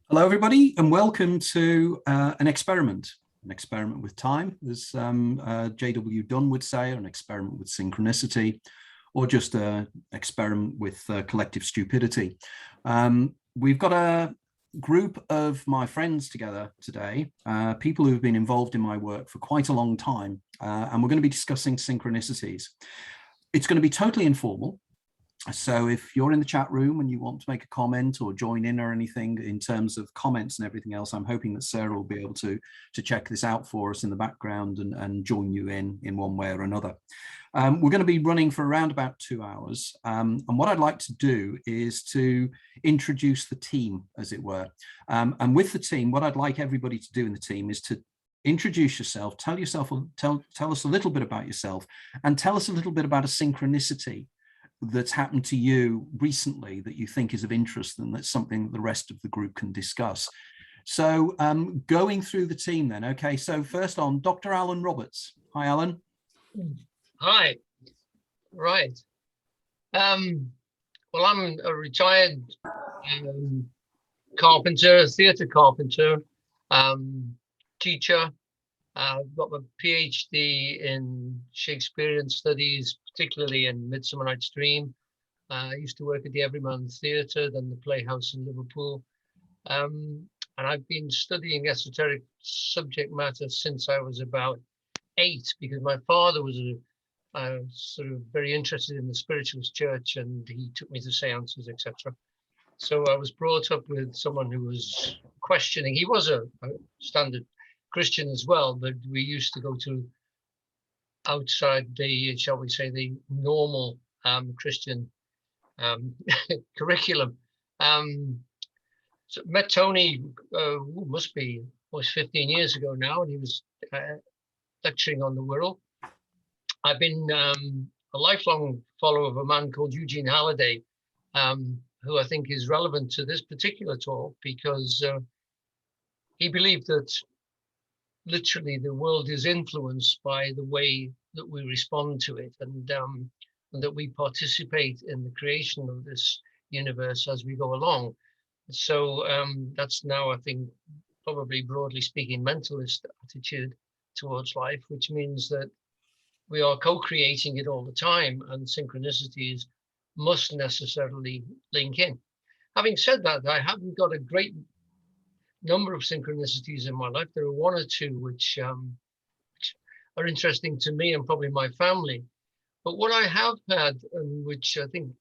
Hello, everybody, and welcome to an experiment with time, as J.W. Dunn would say, or an experiment with synchronicity, or just an experiment with collective stupidity. We've got a group of my friends together today, people who have been involved in my work for quite a long time, and we're going to be discussing synchronicities. It's going to be totally informal. So if you're in the chat room and you want to make a comment or join in or anything in terms of comments and everything else, I'm hoping that Sarah will be able to check this out for us in the background and join you in one way or another. We're going to be running for around about 2 hours. And what I'd like to do is to introduce the team, as it were. And with the team, what I'd like everybody to do in the team is to introduce yourself, tell us a little bit about yourself, and tell us a little bit about a synchronicity that's happened to you recently that you think is of interest, and that's something that the rest of the group can discuss. So going through the team then. Okay, so first on, Dr. Alan Roberts. Hi, Alan. Hi. Right. Well, I'm a retired carpenter, theatre carpenter, teacher. I've got my PhD in Shakespearean studies, particularly in Midsummer Night's Dream. I used to work at the Everyman Theatre, then the Playhouse in Liverpool. And I've been studying esoteric subject matter since I was about 8, because my father was sort of very interested in the spiritualist church, and he took me to seances, etc. So I was brought up with someone who was questioning. He was a standard Christian as well, but we used to go to outside the, shall we say, the normal Christian curriculum. So met Tony, must be almost 15 years ago now, and he was lecturing on the Wirral. I've been a lifelong follower of a man called Eugene Halliday, who I think is relevant to this particular talk, because he believed that literally the world is influenced by the way that we respond to it, and that we participate in the creation of this universe as we go along. So that's now, I think, probably broadly speaking, mentalist attitude towards life, which means that we are co-creating it all the time, and synchronicities must necessarily link in. Having said that, I haven't got a great number of synchronicities in my life. There are 1 or 2 which are interesting to me and probably my family. But what I have had, and which I think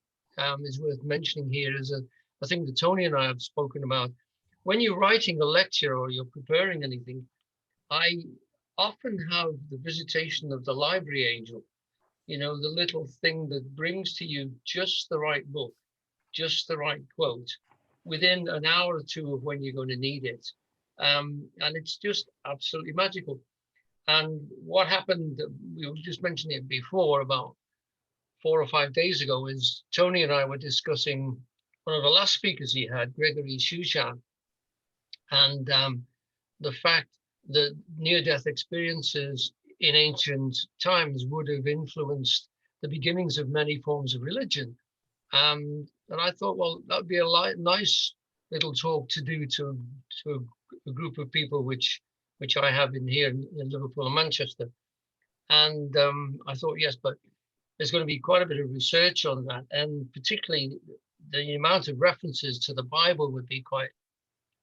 is worth mentioning here, is a thing that Tony and I have spoken about. When you're writing a lecture or you're preparing anything, I often have the visitation of the library angel, you know, the little thing that brings to you just the right book, just the right quote, within an hour or 2 of when you're going to need it. And it's just absolutely magical. And what happened, we were just mentioning it before, about 4 or 5 days ago, is Tony and I were discussing one of the last speakers he had, Gregory Shushan, and the fact that near-death experiences in ancient times would have influenced the beginnings of many forms of religion. And I thought, well, that would be a nice little talk to do to a group of people which I have in here in Liverpool and Manchester. And I thought, yes, but there's going to be quite a bit of research on that, and particularly the amount of references to the Bible would be quite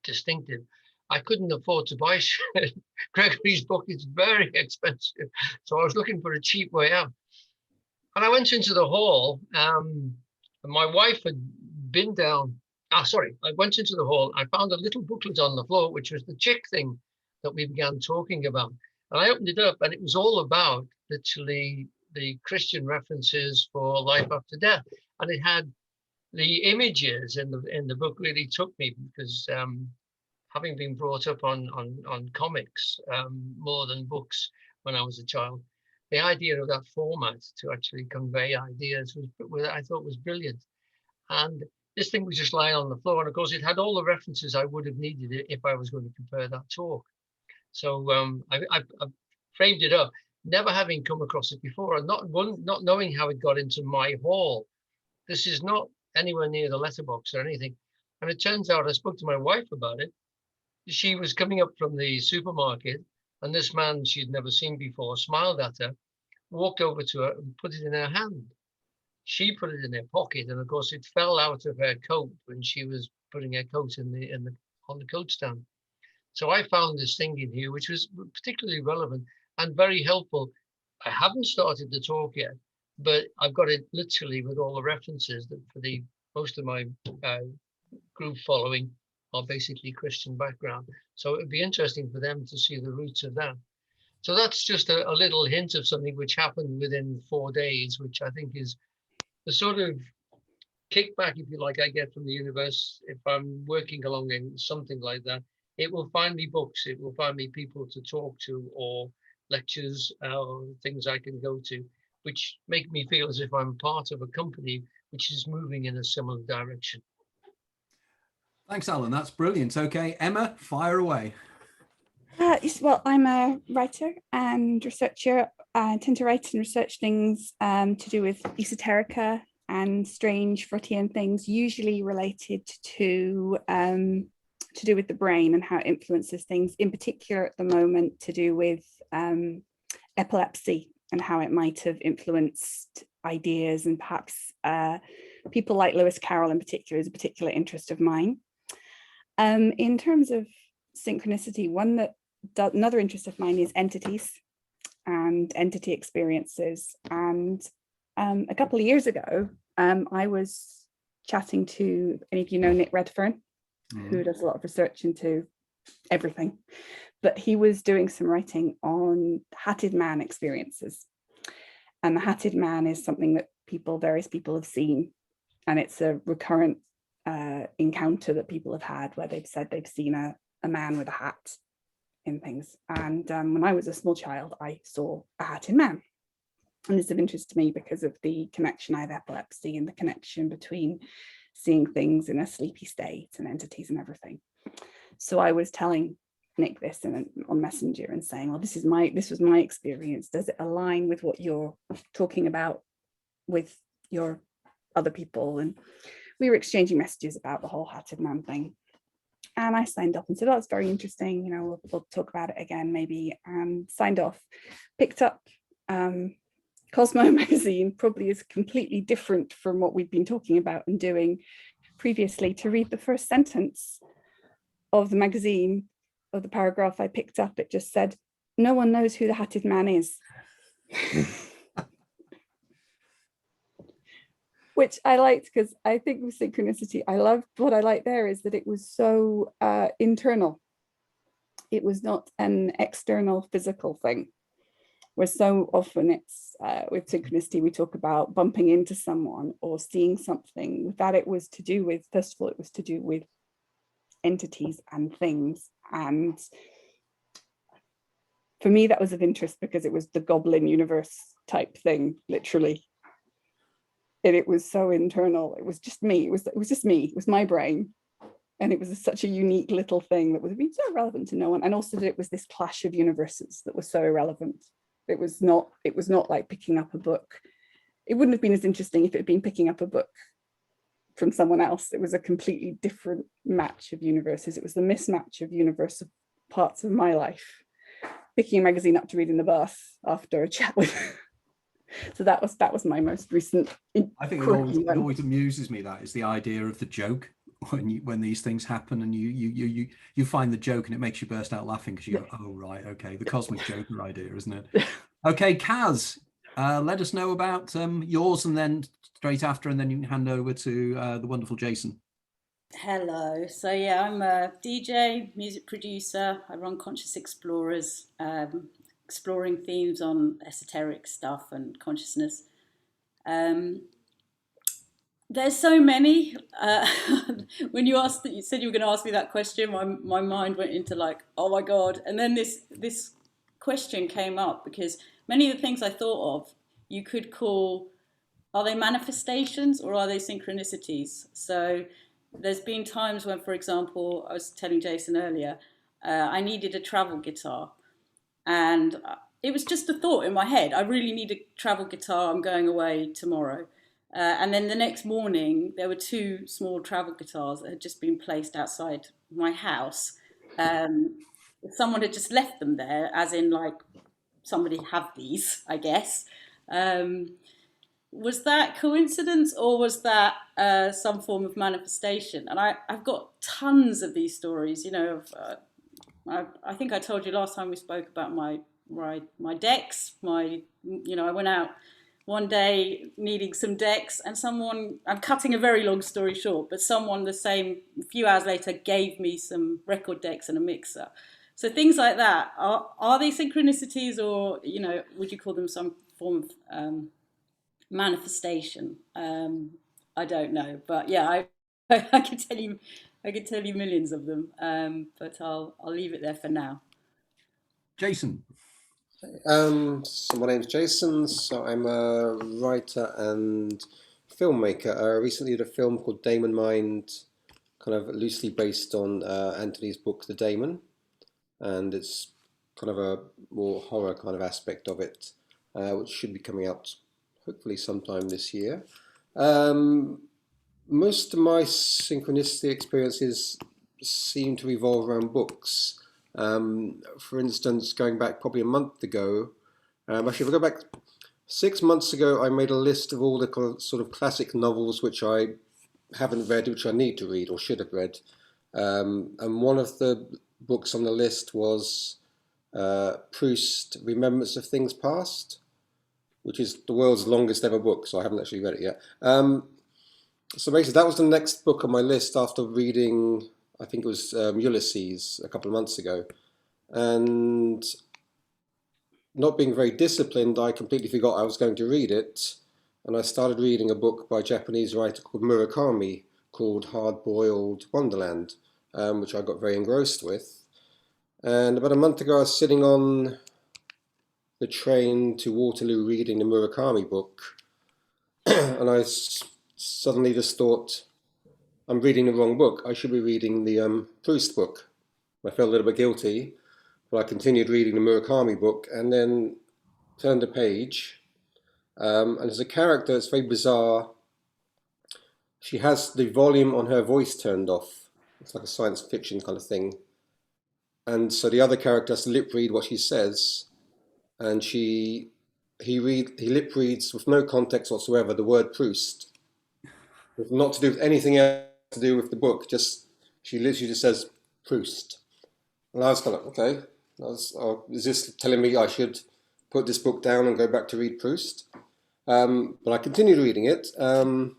distinctive. I couldn't afford to buy Gregory's book. It's very expensive. So I was looking for a cheap way out. And I went into the hall. And my wife had been down. I went into the hall. I found a little booklet on the floor, which was the chick thing that we began talking about. And I opened it up, and it was all about literally the Christian references for life after death. And it had the images in the book really took me, because having been brought up on comics more than books when I was a child, the idea of that format to actually convey ideas I thought was brilliant. And this thing was just lying on the floor, and of course it had all the references I would have needed if I was going to prepare that talk. So I framed it up, never having come across it before, and not knowing how it got into my hall. This is not anywhere near the letterbox or anything. And it turns out I spoke to my wife about it. She was coming up from the supermarket, and this man she'd never seen before smiled at her, walked over to her and put it in her hand. She put it in her pocket, and of course it fell out of her coat when she was putting her coat on the coat stand. So I found this thing in here which was particularly relevant and very helpful. I haven't started the talk yet, but I've got it literally with all the references that for the most of my group following are basically Christian background. So it'd be interesting for them to see the roots of that. So that's just a little hint of something which happened within 4 days, which I think is the sort of kickback, if you like, I get from the universe. If I'm working along in something like that, it will find me books, it will find me people to talk to, or lectures, or things I can go to, which make me feel as if I'm part of a company which is moving in a similar direction. Thanks, Alan. That's brilliant. Okay, Emma, fire away. Well, I'm a writer and researcher. I tend to write and research things to do with esoterica and strange Freudian things, usually related to do with the brain and how it influences things. In particular, at the moment, to do with epilepsy and how it might have influenced ideas, and perhaps people like Lewis Carroll in particular is a particular interest of mine. In terms of synchronicity, another interest of mine is entities and entity experiences. And a couple of years ago, I was chatting to, any of you know Nick Redfern, who does a lot of research into everything, but he was doing some writing on hatted man experiences. And the hatted man is something that various people have seen, and it's a recurrent encounter that people have had where they've said they've seen a man with a hat in things. And when I was a small child, I saw a hatted man. And it's of interest to me because of the connection I have epilepsy and the connection between seeing things in a sleepy state and entities and everything. So I was telling Nick this on Messenger and saying, well, this was my experience. Does it align with what you're talking about with your other people? And we were exchanging messages about the whole hatted man thing. And I signed up and said, oh, it's very interesting. You know, we'll talk about it again, maybe. And signed off, picked up Cosmo magazine, probably is completely different from what we've been talking about and doing previously, to read the first sentence of the magazine, of the paragraph I picked up. It just said, no one knows who the hatted man is. Which I liked, because I think with synchronicity, I loved what I liked there is that it was so internal. It was not an external physical thing, where so often it's with synchronicity, we talk about bumping into someone or seeing something. With that, it was to do with, first of all, it was to do with entities and things. And for me, that was of interest because it was the goblin universe type thing, literally. And it was so internal. It was just me. It was just me. It was my brain. And it was such a unique little thing that would be so relevant to no one. And also that it was this clash of universes that was so irrelevant. It was not like picking up a book. It wouldn't have been as interesting if it had been picking up a book from someone else. It was a completely different match of universes. It was the mismatch of universe of parts of my life. Picking a magazine up to read in the bath after a chat with so that was my most recent. I think it always amuses me, that is the idea of the joke when these things happen and you find the joke and it makes you burst out laughing because you go, oh right, okay, the cosmic joker idea, isn't it? Okay, Kaz, let us know about yours, and then straight after, and then you can hand over to the wonderful Jason. Hello. So yeah, I'm a DJ, music producer. I run Conscious Explorers, exploring themes on esoteric stuff and consciousness. There's so many. When you said you were going to ask me that question, my mind went into like, oh my God. And then this question came up because many of the things I thought of, you could call, are they manifestations or are they synchronicities? So there's been times when, for example, I was telling Jason earlier, I needed a travel guitar. And it was just a thought in my head. I really need a travel guitar. I'm going away tomorrow. And then the next morning, there were two small travel guitars that had just been placed outside my house. Someone had just left them there, as in like somebody have these, I guess. Was that coincidence, or was that some form of manifestation? And I've got tons of these stories, you know. I think I told you last time we spoke about my decks. I went out one day needing some decks, and someone, I'm cutting a very long story short, but someone a few hours later gave me some record decks and a mixer. So things like that, are they synchronicities, or, you know, would you call them some form of manifestation? I don't know, but yeah, I could tell you millions of them, but I'll leave it there for now. Jason. So my name's Jason. So I'm a writer and filmmaker. I recently did a film called Daemon Mind, kind of loosely based on Anthony's book The Daemon, and it's kind of a more horror kind of aspect of it, which should be coming out hopefully sometime this year. Most of my synchronicity experiences seem to revolve around books. For instance, going back probably a month ago, actually, if I go back 6 months ago, I made a list of all the sort of classic novels which I haven't read, which I need to read or should have read. And one of the books on the list was Proust, Remembrance of Things Past, which is the world's longest ever book, so I haven't actually read it yet. So basically, that was the next book on my list after reading, I think it was Ulysses a couple of months ago. And not being very disciplined, I completely forgot I was going to read it. And I started reading a book by a Japanese writer called Murakami called Hard-Boiled Wonderland, which I got very engrossed with. And about a month ago, I was sitting on the train to Waterloo reading the Murakami book. And I suddenly just thought, I'm reading the wrong book. I should be reading the Proust book. I felt a little bit guilty, but I continued reading the Murakami book and then turned the page. And there's a character, it's very bizarre. She has the volume on her voice turned off. It's like a science fiction kind of thing. And so the other character has to lip read what she says. And he lip reads with no context whatsoever the word Proust. With not to do with anything else to do with the book. She literally just says Proust. And I was kind of, okay, is this telling me I should put this book down and go back to read Proust? But I continued reading it. And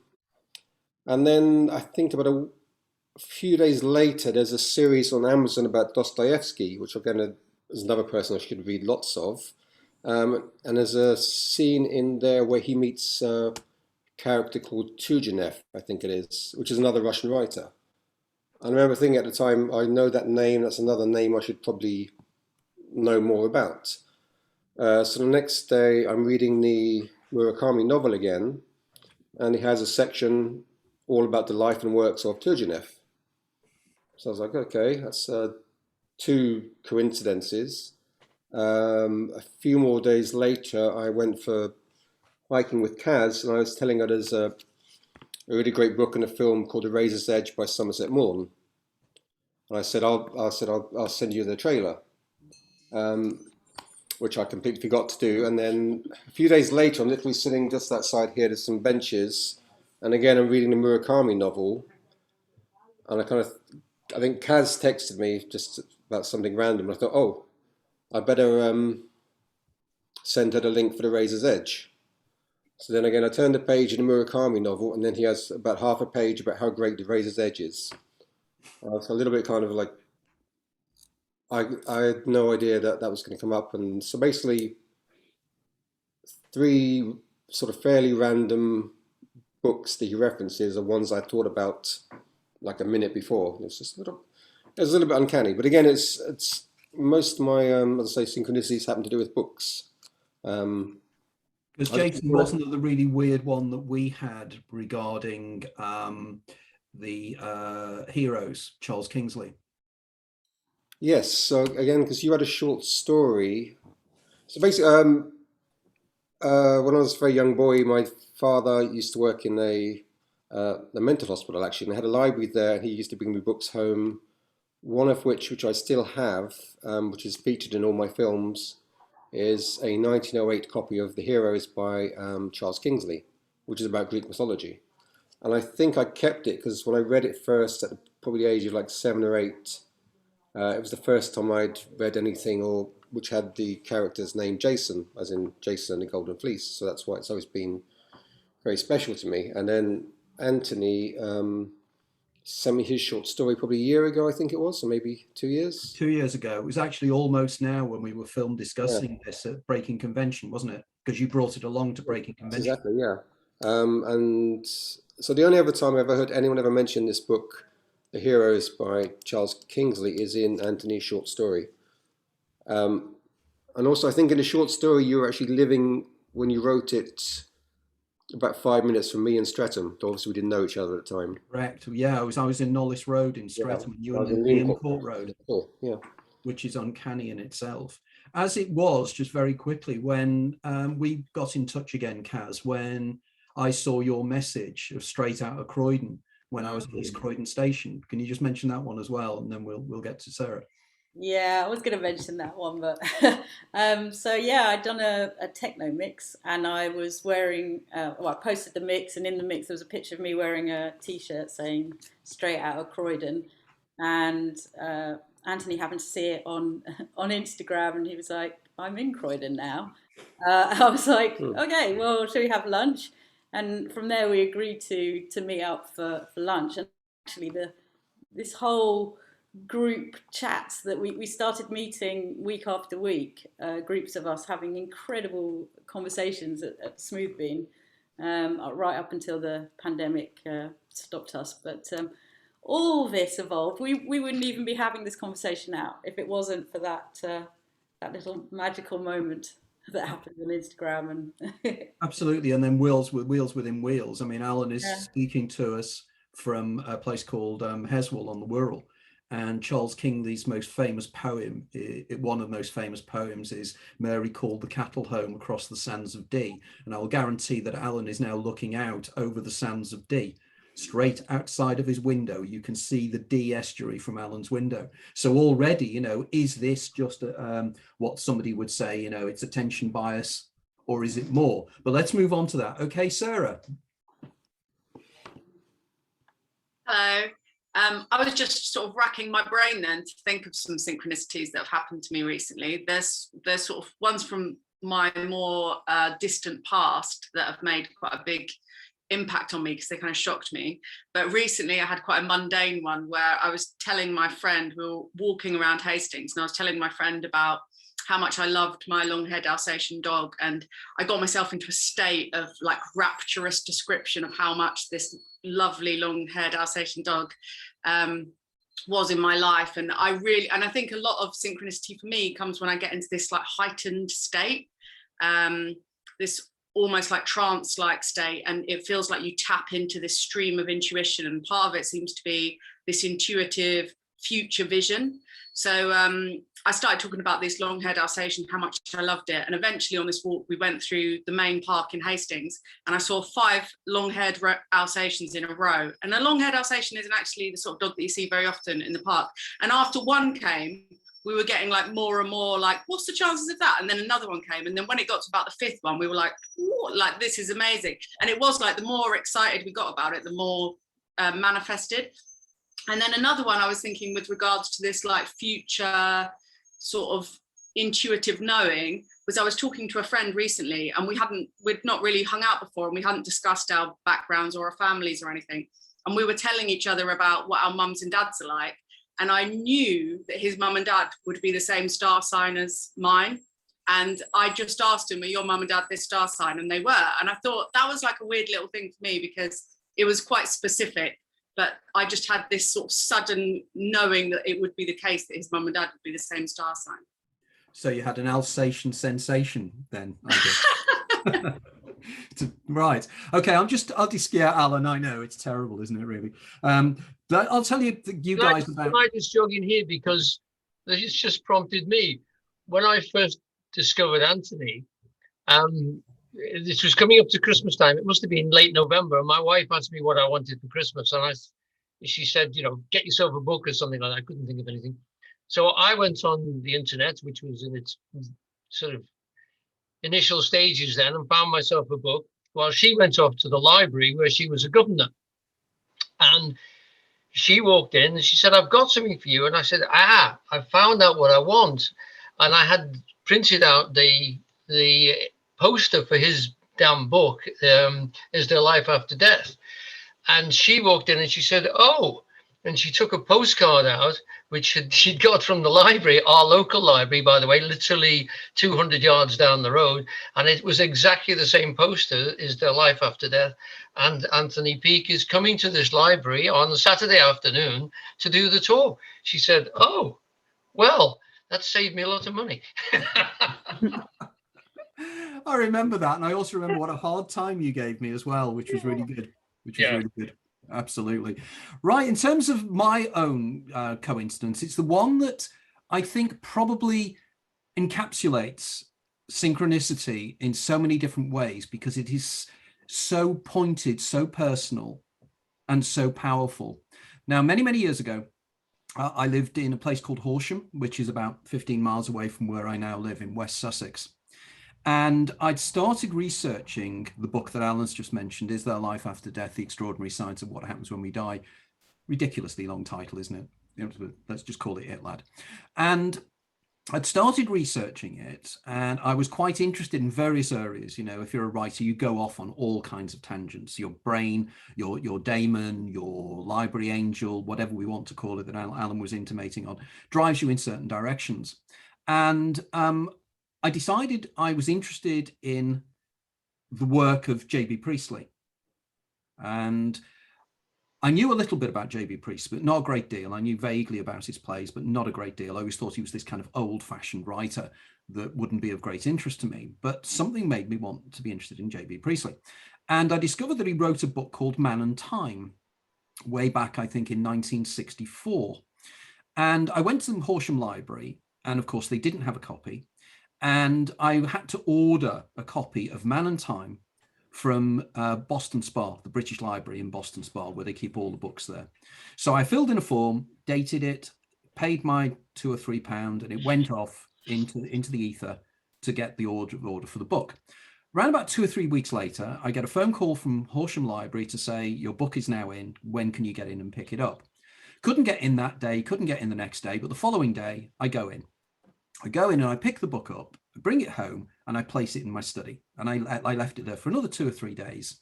then I think about a few days later, there's a series on Amazon about Dostoevsky, which is another person I should read lots of. And there's a scene in there where he meets a character called Turgenev, I think it is, which is another Russian writer. I remember thinking at the time, I know that name, that's another name I should probably know more about. So the next day, I'm reading the Murakami novel again, and he has a section all about the life and works of Turgenev. So I was like, okay, that's two coincidences. A few more days later, I went for hiking with Kaz, and I was telling her there's a really great book and a film called The Razor's Edge by Somerset Maugham. And I said, I'll send you the trailer, which I completely forgot to do. And then a few days later, I'm literally sitting just outside here. There's some benches, and again, I'm reading the Murakami novel, and I think Kaz texted me just about something random. I thought, oh, I better send her the link for The Razor's Edge. So then again, I turned the page in the Murakami novel, and then he has about half a page about how great The Razor's Edge is. So a little bit kind of like, I had no idea that was going to come up. And so basically, 3 sort of fairly random books that he references are ones I thought about like a minute before. It's just a little bit uncanny. But again, it's most of my, as I say, synchronicities happen to do with books. Because Jason, wasn't it the really weird one that we had regarding the heroes, Charles Kingsley? Yes. So again, because you had a short story. So basically, when I was a very young boy, my father used to work in a mental hospital, actually, and they had a library there, and he used to bring me books home, one of which I still have, which is featured in all my films, is a 1908 copy of The Heroes by Charles Kingsley, which is about Greek mythology. And I think I kept it because when I read it first at probably the age of like 7 or 8, it was the first time I'd read anything which had the character's name Jason, as in Jason and the Golden Fleece. So that's why it's always been very special to me. And then Anthony sent me his short story probably a year ago, I think it was, or maybe 2 years. 2 years ago. It was actually almost now when we were film discussing this at Breaking Convention, wasn't it? Because you brought it along to Breaking Convention. Exactly, yeah. And so the only other time I ever heard anyone ever mention this book, The Heroes by Charles Kingsley, is in Anthony's short story. And also I think in the short story you were actually living, when you wrote it, about 5 minutes from me in Streatham. Obviously we didn't know each other at the time. Correct. Yeah, I was in Knowles Road in Streatham, and you were in Liam Court Road, which is uncanny in itself. As it was, just very quickly, when we got in touch again, Kaz, when I saw your message of Straight Out of Croydon when I was at East Croydon Station. Can you just mention that one as well, and then we'll get to Sarah? Yeah, I was going to mention that one, but so yeah, I'd done a techno mix, and I was wearing, I posted the mix, and in the mix there was a picture of me wearing a t-shirt saying Straight Out of Croydon, and Anthony happened to see it on Instagram, and he was like, I'm in Croydon now. I was like, okay, well, shall we have lunch? And from there we agreed to meet up for lunch, and actually this whole group chats that we started meeting week after week, groups of us having incredible conversations at Smoothbean, right up until the pandemic stopped us. But all this evolved. We wouldn't even be having this conversation now if it wasn't for that little magical moment that happened on Instagram. And absolutely. And then wheels within wheels. I mean, Alan is speaking to us from a place called Heswall on the Wirral. And Charles Kingsley's most famous poem, one of the most famous poems, is Mary Called the Cattle Home Across the Sands of Dee. And I will guarantee that Alan is now looking out over the sands of Dee. Straight outside of his window, you can see the Dee estuary from Alan's window. So already, is this just what somebody would say, it's attention bias, or is it more? But let's move on to that. Okay, Sarah. Hello. I was just sort of racking my brain then to think of some synchronicities that have happened to me recently. There's sort of ones from my more distant past that have made quite a big impact on me because they kind of shocked me. But recently I had quite a mundane one where I was telling my friend, we were walking around Hastings, and I was telling my friend about how much I loved my long-haired Alsatian dog, and I got myself into a state of like rapturous description of how much this lovely long-haired Alsatian dog was in my life. And I think a lot of synchronicity for me comes when I get into this like heightened state, this almost like trance-like state, and it feels like you tap into this stream of intuition, and part of it seems to be this intuitive future vision. So I started talking about this long-haired Alsatian, how much I loved it. And eventually on this walk, we went through the main park in Hastings, and I saw 5 long-haired Alsatians in a row. And a long-haired Alsatian isn't actually the sort of dog that you see very often in the park. And after one came, we were getting like more and more like, what's the chances of that? And then another one came. And then when it got to about the 5th one, we were like, what? Like, this is amazing. And it was like, the more excited we got about it, the more manifested. And then another one I was thinking with regards to this like future sort of intuitive knowing was, I was talking to a friend recently, and we'd not really hung out before, and we hadn't discussed our backgrounds or our families or anything. And we were telling each other about what our mums and dads are like. And I knew that his mum and dad would be the same star sign as mine. And I just asked him, are your mum and dad this star sign? And they were. And I thought that was like a weird little thing for me, because it was quite specific. But I just had this sort of sudden knowing that it would be the case that his mum and dad would be the same star sign. So you had an Alsatian sensation then, I guess. Right. Okay. I'll just, yeah, Alan, I know it's terrible, isn't it, really? But I'll tell you guys about... I just jog in here because it's just prompted me. When I first discovered Anthony, this was coming up to Christmas time. It must have been late November. And my wife asked me what I wanted for Christmas. And she said, get yourself a book or something like that. I couldn't think of anything. So I went on the internet, which was in its sort of initial stages then, and found myself a book while she went off to the library where she was a governor. And she walked in and she said, I've got something for you. And I said, I found out what I want. And I had printed out the poster for his damn book, Is There Life After Death? And she walked in and she said, oh, and she took a postcard out, which she'd got from the library, our local library, by the way, literally 200 yards down the road. And it was exactly the same poster, Is There Life After Death? And Anthony Peake is coming to this library on a Saturday afternoon to do the tour. She said, oh, well, that saved me a lot of money. I remember that. And I also remember what a hard time you gave me as well, which was really good. Really good. Absolutely. Right. In terms of my own coincidence, it's the one that I think probably encapsulates synchronicity in so many different ways, because it is so pointed, so personal, and so powerful. Now, many, many years ago, I lived in a place called Horsham, which is about 15 miles away from where I now live in West Sussex. And I'd started researching the book that Alan's just mentioned, Is There Life After Death? The Extraordinary Science of What Happens When We Die. Ridiculously long title, isn't it? Let's just call it lad. And I'd started researching it, and I was quite interested in various areas. If you're a writer, you go off on all kinds of tangents. Your brain, your daemon, your library angel, whatever we want to call it, that Alan was intimating on, drives you in certain directions. And I decided I was interested in the work of J.B. Priestley. And I knew a little bit about J.B. Priestley, but not a great deal. I knew vaguely about his plays, but not a great deal. I always thought he was this kind of old-fashioned writer that wouldn't be of great interest to me. But something made me want to be interested in J.B. Priestley. And I discovered that he wrote a book called Man and Time, way back, I think, in 1964. And I went to the Horsham Library, and of course, they didn't have a copy. And I had to order a copy of Man and Time from Boston Spa, the British Library in Boston Spa, where they keep all the books there. So I filled in a form, dated it, paid my £2 or £3, and it went off into the ether to get the order for the book. Around about 2 or 3 weeks later, I get a phone call from Horsham Library to say, your book is now in. When can you get in and pick it up? Couldn't get in that day, couldn't get in the next day, but the following day, I go in. I go in and I pick the book up, I bring it home, and I place it in my study. And I left it there for another 2 or 3 days.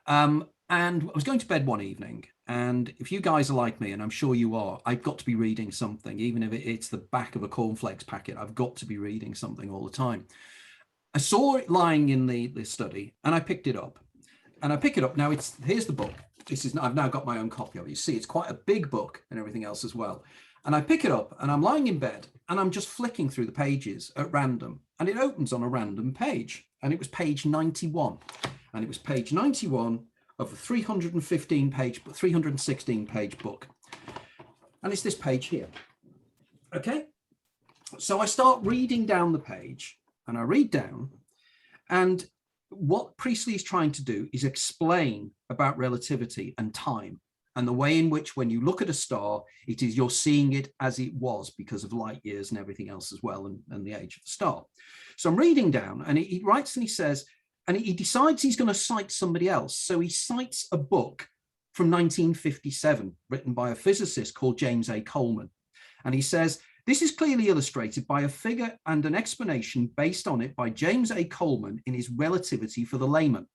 And I was going to bed one evening. And if you guys are like me, and I'm sure you are, I've got to be reading something, even if it's the back of a cornflakes packet. I've got to be reading something all the time. I saw it lying in the study, and I picked it up. And I pick it up. Now, here's the book. I've now got my own copy of it. You see, it's quite a big book and everything else as well. And I pick it up, and I'm lying in bed, and I'm just flicking through the pages at random, and it opens on a random page, and it was page 91, and it was page 91 of a 316 page book, and it's this page here. Okay, so I start reading down the page, and I read down, and what Priestley is trying to do is explain about relativity and time, and the way in which, when you look at a star, you're seeing it as it was because of light years and everything else as well, and the age of the star. So I'm reading down, and he writes and he says, and he decides he's going to cite somebody else. So he cites a book from 1957 written by a physicist called James A. Coleman. And he says, this is clearly illustrated by a figure and an explanation based on it by James A. Coleman in his Relativity for the Layman.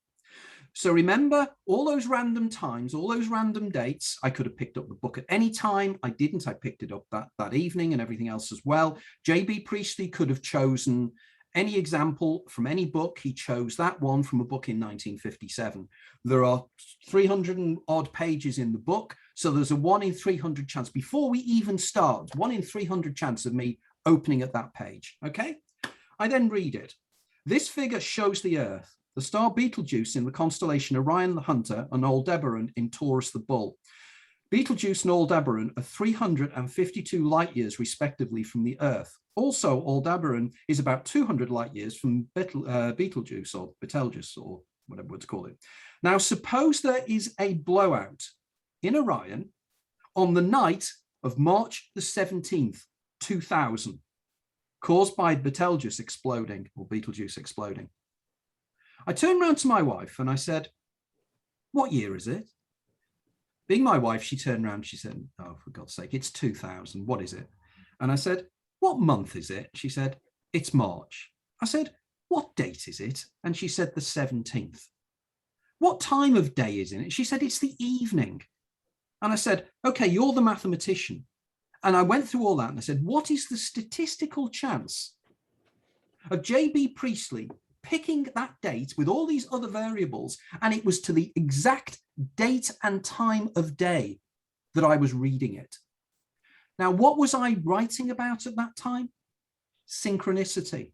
So remember, all those random times, all those random dates, I could have picked up the book at any time. I didn't. I picked it up that evening and everything else as well. J.B. Priestley could have chosen any example from any book. He chose that one from a book in 1957. There are 300 and odd pages in the book. So there's a 1 in 300 chance before we even start, 1 in 300 chance of me opening at that page. Okay. I then read it. This figure shows the Earth, the star Betelgeuse in the constellation Orion the Hunter, and Aldebaran in Taurus the Bull. Betelgeuse and Aldebaran are 352 light years respectively from the Earth. Also, Aldebaran is about 200 light years from Betelgeuse or Betelgeuse or whatever we'd call it. Now, suppose there is a blowout in Orion on the night of March the 17th, 2000, caused by Betelgeuse exploding or Betelgeuse exploding. I turned around to my wife and I said, what year is it? Being my wife, she turned around, she said, oh, for God's sake, it's 2000. What is it? And I said, what month is it? She said, it's March. I said, what date is it? And she said, the 17th. What time of day is it? She said, it's the evening. And I said, okay, you're the mathematician. And I went through all that and I said, what is the statistical chance of J.B. Priestley picking that date with all these other variables, and it was to the exact date and time of day that I was reading it? Now, what was I writing about at that time? Synchronicity.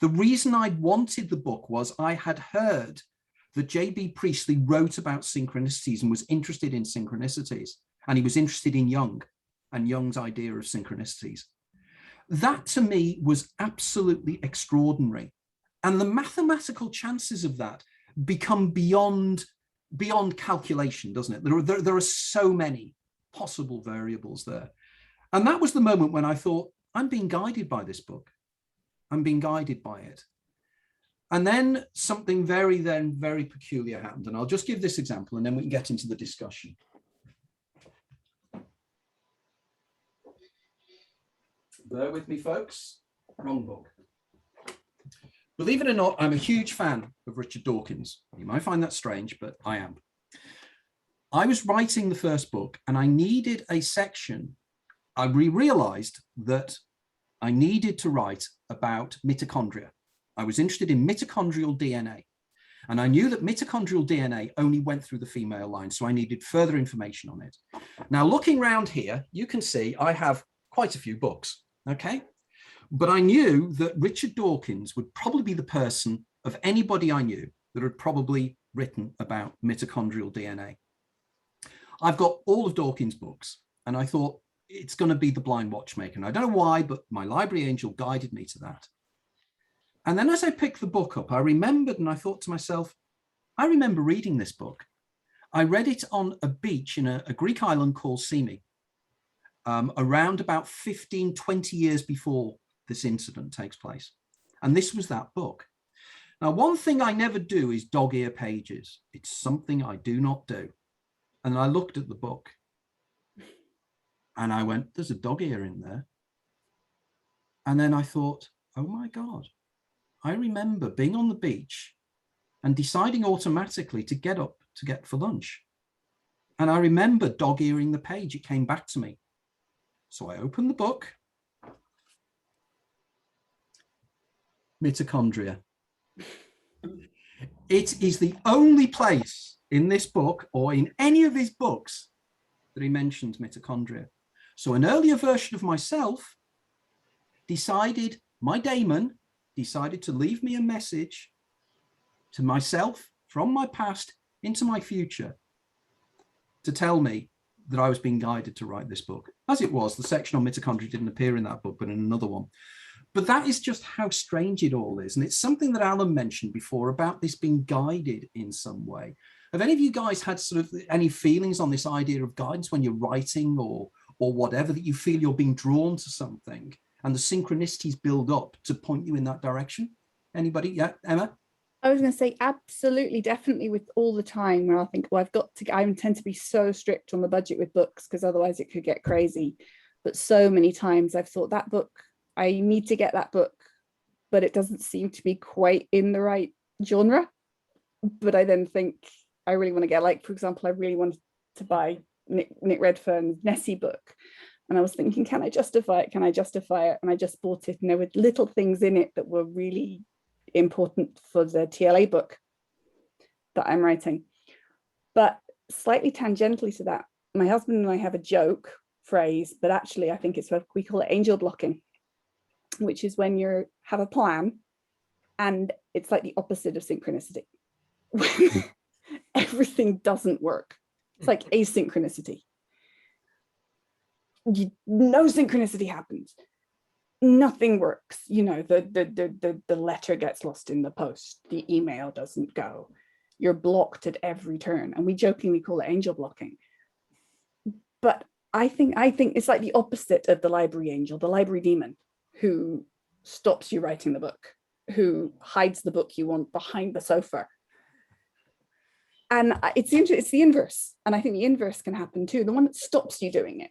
The reason I wanted the book was I had heard that J.B. Priestley wrote about synchronicities and was interested in synchronicities, and he was interested in Jung and Jung's idea of synchronicities. That to me was absolutely extraordinary. And the mathematical chances of that become beyond calculation, doesn't it? There are so many possible variables there. And that was the moment when I thought, I'm being guided by this book. I'm being guided by it. And then something very peculiar happened. And I'll just give this example and then we can get into the discussion. Bear with me, folks. Wrong book. Believe it or not, I'm a huge fan of Richard Dawkins. You might find that strange, but I am. I was writing the first book and I needed a section. I realized that I needed to write about mitochondria. I was interested in mitochondrial DNA. And I knew that mitochondrial DNA only went through the female line, so I needed further information on it. Now, looking around here, you can see I have quite a few books, okay? But I knew that Richard Dawkins would probably be the person of anybody I knew that had probably written about mitochondrial DNA. I've got all of Dawkins' books, and I thought it's going to be The Blind Watchmaker. And I don't know why, but my library angel guided me to that. And then as I picked the book up, I remembered and I thought to myself, I remember reading this book. I read it on a beach in a Greek island called Symi, around about 15, 20 years before this incident takes place. And this was that book. Now, one thing I never do is dog ear pages. It's something I do not do. And I looked at the book and I went, there's a dog ear in there. And then I thought, oh my God, I remember being on the beach and deciding automatically to get up to get for lunch. And I remember dog earing the page. It came back to me. So I opened the book. Mitochondria. It is the only place in this book or in any of his books that he mentions mitochondria. So an earlier version of myself decided, my daemon decided to leave me a message to myself from my past into my future to tell me that I was being guided to write this book. As it was, the section on mitochondria didn't appear in that book, but in another one. But that is just how strange it all is. And it's something that Alan mentioned before about this being guided in some way. Have any of you guys had sort of any feelings on this idea of guidance when you're writing or whatever, that you feel you're being drawn to something and the synchronicities build up to point you in that direction? Anybody? Yeah, Emma? I was going to say absolutely, definitely, with all the time where I think, well, I tend to be so strict on the budget with books because otherwise it could get crazy. But so many times I've thought that book, I need to get that book, but it doesn't seem to be quite in the right genre. But I then think I really want to get, like, for example, I really wanted to buy Nick Redfern's Nessie book. And I was thinking, can I justify it? Can I justify it? And I just bought it. And there were little things in it that were really important for the TLA book that I'm writing. But slightly tangentially to that, my husband and I have a joke phrase, but actually I think it's what we call it angel blocking, which is when you have a plan and it's like the opposite of synchronicity. Everything doesn't work. It's like asynchronicity. no synchronicity happens. Nothing works. You know, the letter gets lost in the post. The email doesn't go. You're blocked at every turn. And we jokingly call it angel blocking. But I think it's like the opposite of the library angel, the library demon, who stops you writing the book, who hides the book you want behind the sofa. And it seems it's the inverse. And I think the inverse can happen too, the one that stops you doing it.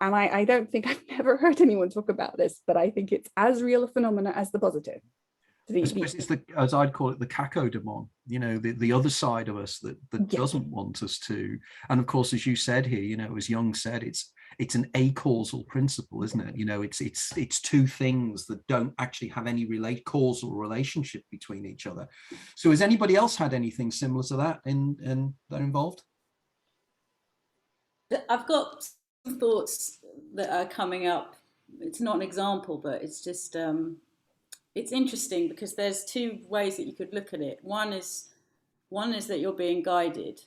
And I don't think, I've never heard anyone talk about this, but I think it's as real a phenomena as the positive. I suppose it's as I'd call it, the cacodemon, you know, the other side of us that doesn't want us to. And of course, as you said here, you know, as Jung said, it's an acausal principle, isn't it? You know, it's two things that don't actually have any causal relationship between each other. So has anybody else had anything similar to that in that involved? I've got some thoughts that are coming up. It's not an example, but it's just it's interesting because there's two ways that you could look at it. One is that you're being guided,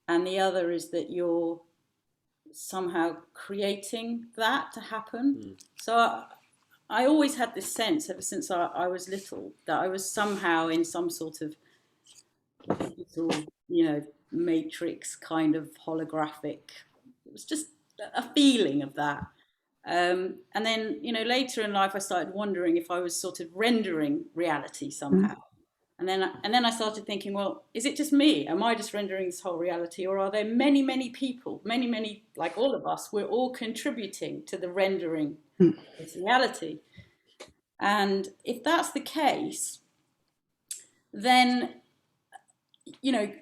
and the other is that you're somehow creating that to happen. So I always had this sense ever since I was little that I was somehow in some sort of digital, you know, matrix kind of holographic. It was just a feeling of that. And then, you know, later in life, I started wondering if I was sort of rendering reality somehow. And then I started thinking, well, is it just me? Am I just rendering this whole reality? Or are there many, many people, many, like all of us, we're all contributing to the rendering of this reality? And if that's the case, then, you know,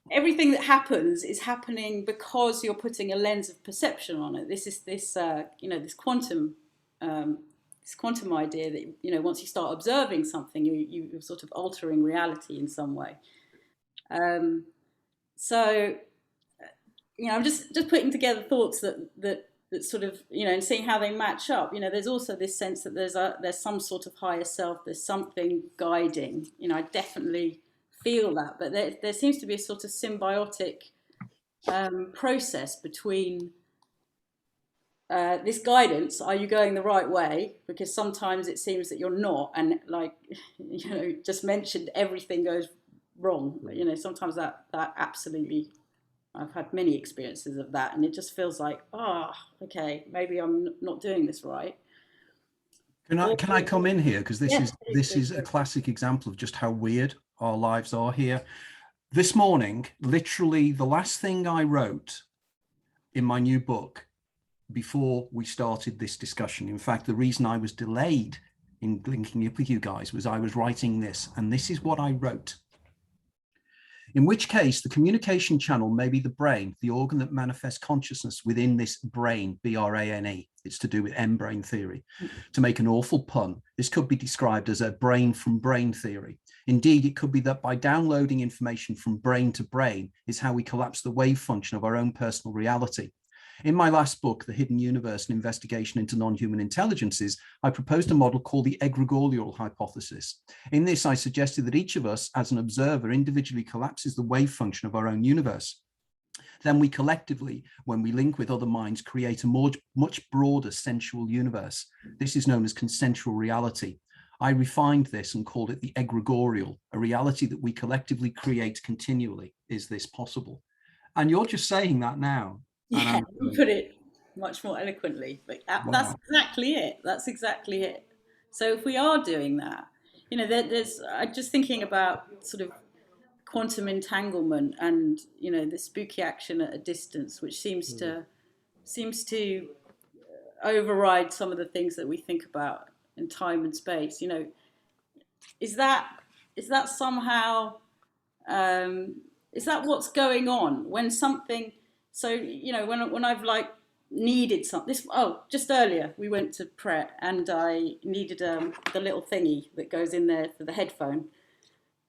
everything that happens is happening because you're putting a lens of perception on it. This is this, you know, this quantum idea that, you know, once you start observing something, you're sort of altering reality in some way. So, you know, I'm just putting together thoughts that sort of, you know, and seeing how they match up. You know, there's also this sense that there's some sort of higher self, there's something guiding. You know, I definitely feel that, but there seems to be a sort of symbiotic process between this guidance. Are you going the right way? Because sometimes it seems that you're not, and like, you know, just mentioned, everything goes wrong. You know, sometimes that absolutely, I've had many experiences of that, and it just feels like, okay, maybe I'm not doing this right. Can I come in here, because this is a classic example of just how weird our lives are here. This morning, literally the last thing I wrote in my new book before we started this discussion, in fact, the reason I was delayed in linking up with you guys was I was writing this, and this is what I wrote. In which case, the communication channel may be the brain, the organ that manifests consciousness within this brain, B-R-A-N-E. It's to do with M-brain theory. To make an awful pun, this could be described as a brain from brain theory. Indeed, it could be that by downloading information from brain to brain is how we collapse the wave function of our own personal reality. In my last book, The Hidden Universe, an investigation into non-human intelligences, I proposed a model called the egregorial hypothesis. In this, I suggested that each of us, as an observer, individually collapses the wave function of our own universe. Then we collectively, when we link with other minds, create a much broader sensual universe. This is known as consensual reality. I refined this and called it the egregorial, a reality that we collectively create continually. Is this possible? And you're just saying that now. Yeah, you put it much more eloquently, but that's exactly it. That's exactly it. So if we are doing that, you know, there's I'm just thinking about sort of quantum entanglement and, you know, the spooky action at a distance, which seems to override some of the things that we think about in time and space. You know, is that somehow is that what's going on when something? So, you know, when I've like needed something, just earlier we went to Pret and I needed the little thingy that goes in there for the headphone,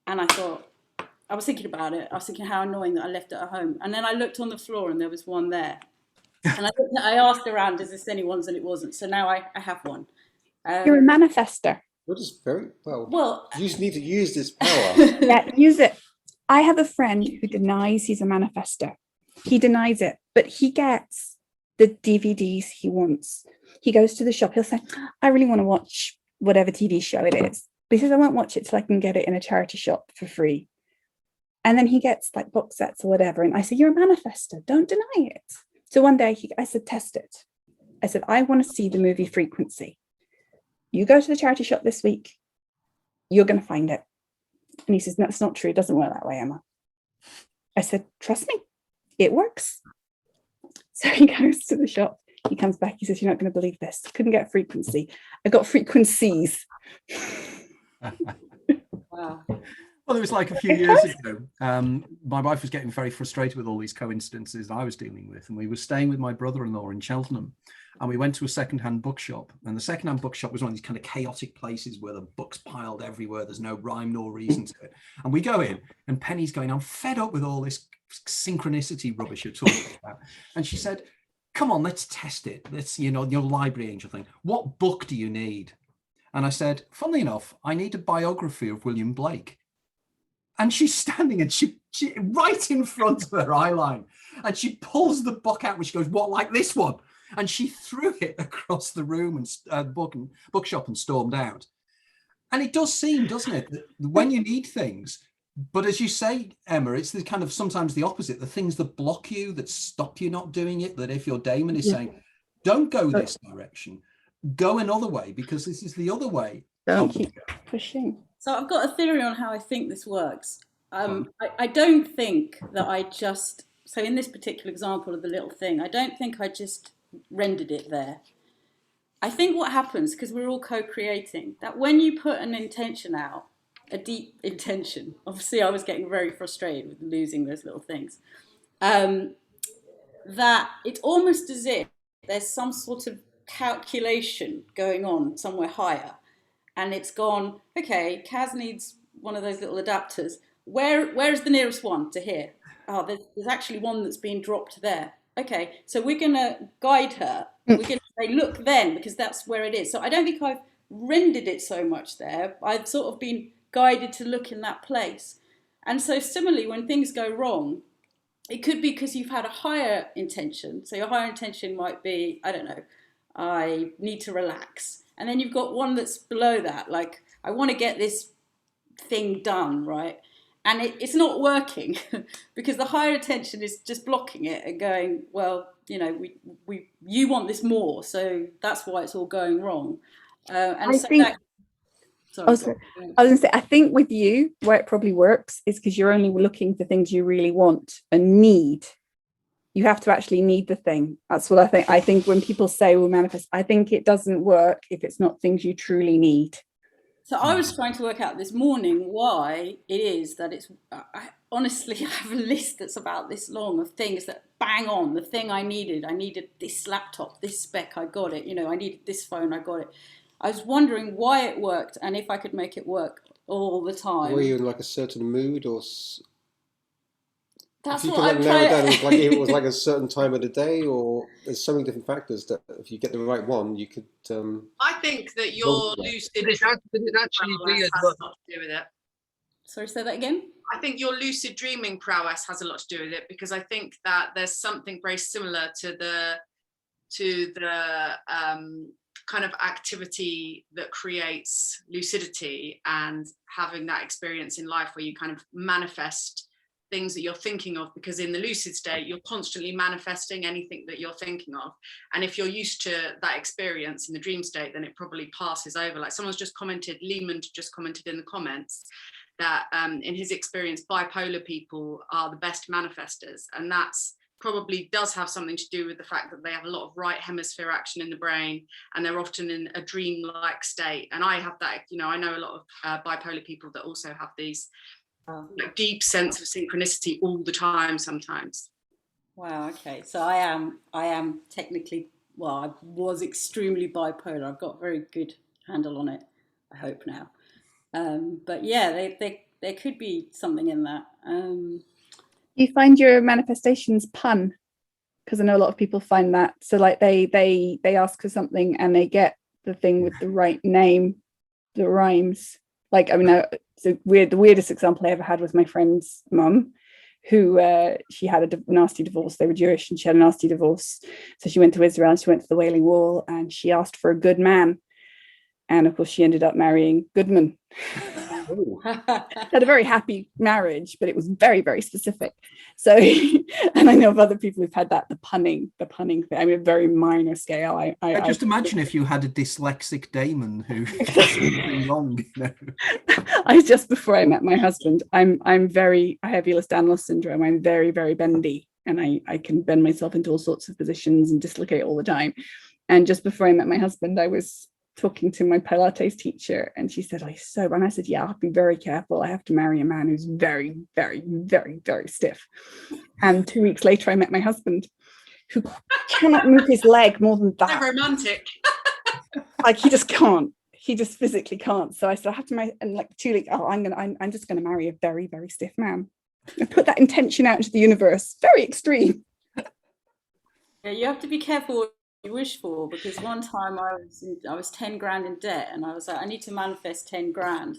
and I was thinking about it. I was thinking how annoying that I left it at home, and then I looked on the floor and there was one there, and I asked around, is this anyone's, and it wasn't. So now I have one. You're a manifester. Which is very well. You just need to use this power. Yeah, use it. I have a friend who denies he's a manifester. He denies it, but he gets the DVDs he wants. He goes to the shop, he'll say, I really want to watch whatever TV show it is. But he says, I won't watch it till I can get it in a charity shop for free. And then he gets like box sets or whatever. And I said, you're a manifester, don't deny it. So one day I said, test it. I said, I want to see the movie Frequency. You go to the charity shop this week, you're going to find it. And he says, no, it's not true. It doesn't work that way, Emma. I said, trust me, it works. So he goes to the shop. He comes back. He says, you're not going to believe this. I couldn't get Frequency. I got Frequencies. Wow. Well, it was like a few years ago. My wife was getting very frustrated with all these coincidences I was dealing with. And we were staying with my brother-in-law in Cheltenham. And we went to a secondhand bookshop. And the secondhand bookshop was one of these kind of chaotic places where the books piled everywhere. There's no rhyme nor reason to it. And we go in, and Penny's going, I'm fed up with all this synchronicity rubbish you're talking about. And she said, come on, let's test it. Let's, your library angel thing. What book do you need? And I said, funnily enough, I need a biography of William Blake. And she's standing, and she right in front of her eye line, and she pulls the book out, and she goes, what, like this one? And she threw it across the room and bookshop and stormed out. And it does seem, doesn't it, that when you need things, but as you say, Emma, it's the kind of sometimes the opposite, the things that block you, that stop you not doing it, that if your daemon is saying, don't go this direction, go another way, because this is the other way. Don't keep pushing. So I've got a theory on how I think this works. I don't think that so in this particular example of the little thing, I don't think I just rendered it there. I think what happens, because we're all co-creating, that when you put an intention out, a deep intention, obviously I was getting very frustrated with losing those little things, that it's almost as if there's some sort of calculation going on somewhere higher. And it's gone, okay, Kaz needs one of those little adapters. Where is the nearest one to here? Oh, there's actually one that's been dropped there. Okay, so we're going to guide her. We're going to say, look then, because that's where it is. So I don't think I've rendered it so much there. I've sort of been guided to look in that place. And so similarly, when things go wrong, it could be because you've had a higher intention. So your higher intention might be, I don't know, I need to relax. And then you've got one that's below that, like, I want to get this thing done, right? And it's not working because the higher attention is just blocking it and going, well, you want this more, so that's why it's all going wrong. I was going to say, I think with you, where it probably works is because you're only looking for things you really want and need. You have to actually need the thing. That's what I think. I think when people say we'll manifest, I think it doesn't work if it's not things you truly need. So I was trying to work out this morning why it is that it's, honestly, I have a list that's about this long of things that bang on, the thing I needed. I needed this laptop, this spec, I got it. I needed this phone, I got it. I was wondering why it worked and if I could make it work all the time. Were you in like a certain mood or... That's if you what could narrow it down, it was like a certain time of the day, or there's so many different factors that if you get the right one, you could... I think that your lucid Did it actually be prowess has a lot to do with it. Sorry, say that again? I think your lucid dreaming prowess has a lot to do with it, because I think that there's something very similar to the kind of activity that creates lucidity and having that experience in life where you kind of manifest things that you're thinking of, because in the lucid state you're constantly manifesting anything that you're thinking of, and if you're used to that experience in the dream state, then it probably passes over. Like someone's just commented, Lehman just commented in the comments that in his experience bipolar people are the best manifestors, and that's probably does have something to do with the fact that they have a lot of right hemisphere action in the brain and they're often in a dream-like state. And I have that, I know a lot of bipolar people that also have these deep sense of synchronicity all the time sometimes. Wow, okay. So I am technically, well, I was extremely bipolar. I've got a very good handle on it, I hope now. But yeah, there could be something in that. You find your manifestations pun? Because I know a lot of people find that. So like they ask for something and they get the thing with the right name, the rhymes. Like, I mean, the weirdest example I ever had was my friend's mum, who she had a nasty divorce. They were Jewish and she had a nasty divorce. So she went to Israel, she went to the Wailing Wall, and she asked for a good man. And of course, she ended up marrying Goodman. Had a very happy marriage, but it was very, very specific. So, and I know of other people who've had that, the punning thing. I mean, a very minor scale. I just imagine if you had a dyslexic Damon who wrong. You know? I just before I met my husband, I have Ehlers-Danlos syndrome. I'm very, very bendy, and I can bend myself into all sorts of positions and dislocate all the time. And just before I met my husband, I was talking to my Pilates teacher, and she said, and I said, yeah, I'll be very careful. I have to marry a man who's very, very, very, very stiff. And 2 weeks later, I met my husband, who cannot move his leg more than that. So romantic. Like he just can't. He just physically can't. So I said, I have to marry, and like 2 weeks, I'm just going to marry a very, very stiff man. And put that intention out into the universe. Very extreme. Yeah, you have to be careful what you wish for, because one time I was 10 grand in debt, and I was like, I need to manifest 10 grand.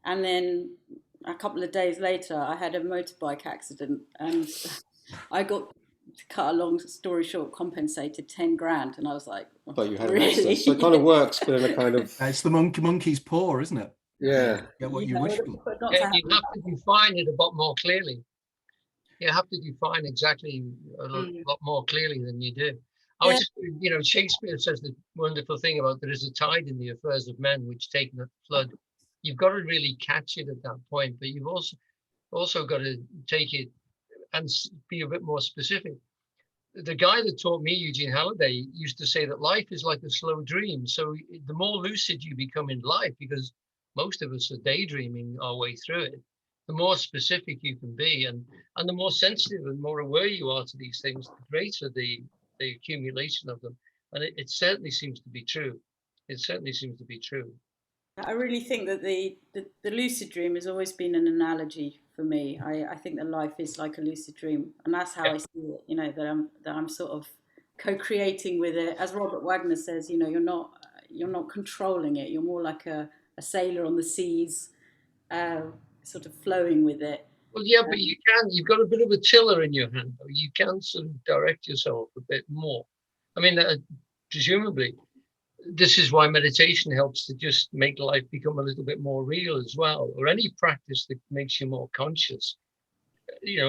And then a couple of days later, I had a motorbike accident, and I got, to cut a long story short, compensated 10 grand. And I was like, But you had really? an accident. So it kind of works, but in a kind of... It's the monkey's paw, isn't it? Yeah. Get what you wish for. You have to define it a lot more clearly. You have to define exactly a lot more clearly than you do. I was just, Shakespeare says the wonderful thing about there is a tide in the affairs of men which take not flood. You've got to really catch it at that point, but you've also got to take it and be a bit more specific. The guy that taught me, Eugene Halliday, used to say that life is like a slow dream. So the more lucid you become in life, because most of us are daydreaming our way through it, the more specific you can be, and the more sensitive and more aware you are to these things, the greater the accumulation of them. And it certainly seems to be true. It certainly seems to be true. I really think that the lucid dream has always been an analogy for me. I think that life is like a lucid dream, and that's how I see it. That I'm sort of co-creating with it. As Robert Wagner says, you're not controlling it. You're more like a sailor on the seas, sort of flowing with it. Well, yeah, but you've got a bit of a tiller in your hand, though. You can sort of direct yourself a bit more. I mean, presumably, this is why meditation helps to just make life become a little bit more real as well, or any practice that makes you more conscious.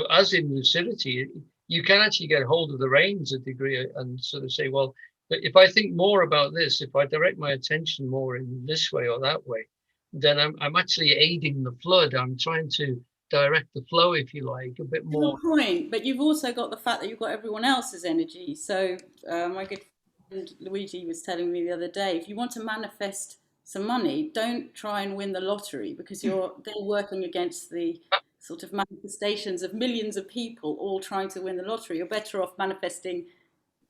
As in lucidity, you can actually get hold of the reins a degree and sort of say, well, if I think more about this, if I direct my attention more in this way or that way, then I'm actually aiding the flood. I'm trying to direct the flow, if you like, a bit more. Good point, but you've also got the fact that you've got everyone else's energy. So my good friend Luigi was telling me the other day, if you want to manifest some money, don't try and win the lottery, because they're working against the sort of manifestations of millions of people all trying to win the lottery. You're better off manifesting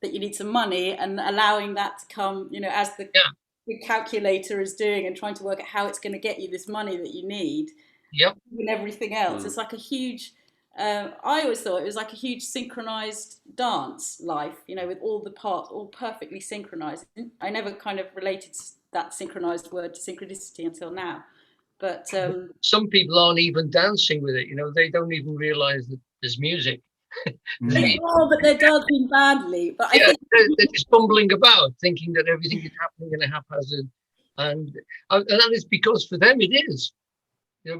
that you need some money and allowing that to come, as the calculator is doing, and trying to work out how it's going to get you this money that you need. Yep. And everything else. It's like a huge, I always thought it was like a huge synchronized dance, life, with all the parts all perfectly synchronized. I never kind of related that synchronized word to synchronicity until now. But some people aren't even dancing with it. They don't even realize that there's music. They are, but they're dancing badly. But I think they're just bumbling about, thinking that everything is happening in a haphazard, and that is because for them it is.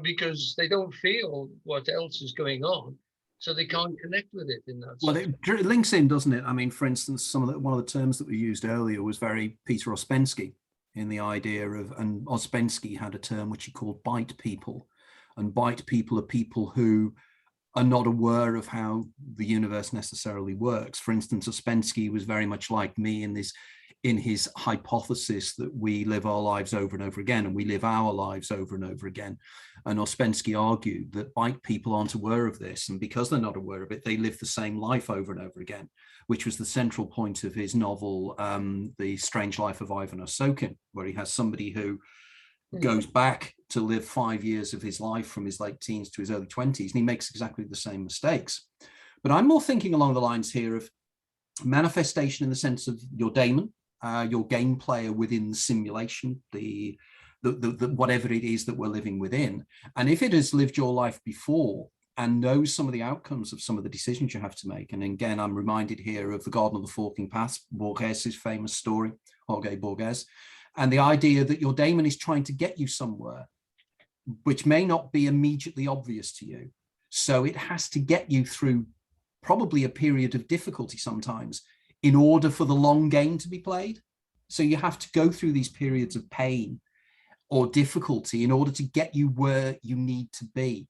Because they don't feel what else is going on, so they can't connect with it in that Well, sense. it links in, doesn't it? I mean, for instance, one of the terms that we used earlier was very Peter Ouspensky, in the idea of, and Ouspensky had a term which he called bite people, and bite people are people who are not aware of how the universe necessarily works. For instance, Ouspensky was very much like me in his hypothesis that we live our lives over and over again, and we live our lives over and over again. And Ouspensky argued that bite people aren't aware of this, and because they're not aware of it, they live the same life over and over again, which was the central point of his novel, The Strange Life of Ivan Osokin, where he has somebody who goes back to live 5 years of his life from his late teens to his early 20s, and he makes exactly the same mistakes. But I'm more thinking along the lines here of manifestation in the sense of your daemon, your game player within the simulation, the whatever it is that we're living within. And if it has lived your life before, and knows some of the outcomes of some of the decisions you have to make. And again, I'm reminded here of the Garden of the Forking Paths, Borges' famous story, Jorge Borges, and the idea that your daemon is trying to get you somewhere, which may not be immediately obvious to you. So it has to get you through probably a period of difficulty sometimes in order for the long game to be played. So you have to go through these periods of pain or difficulty in order to get you where you need to be.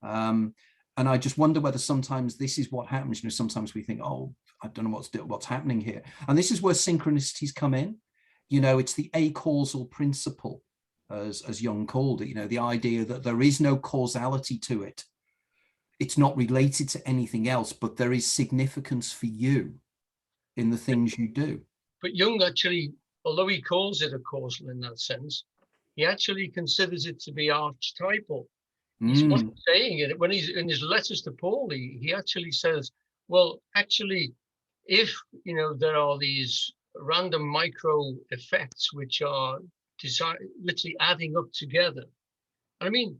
And I just wonder whether sometimes this is what happens. You know, sometimes we think, oh, I don't know what's happening here. And this is where synchronicities come in. You know, it's the acausal principle, as Jung called it, you know, the idea that there is no causality to it. It's not related to anything else, but there is significance for you in the things you do. But Jung actually, although he calls it a causal in that sense, he actually considers it to be archetypal. He's not saying it when he's in his letters to Paul. He actually says, well, actually, if you know there are these random micro effects which are literally adding up together. And I mean,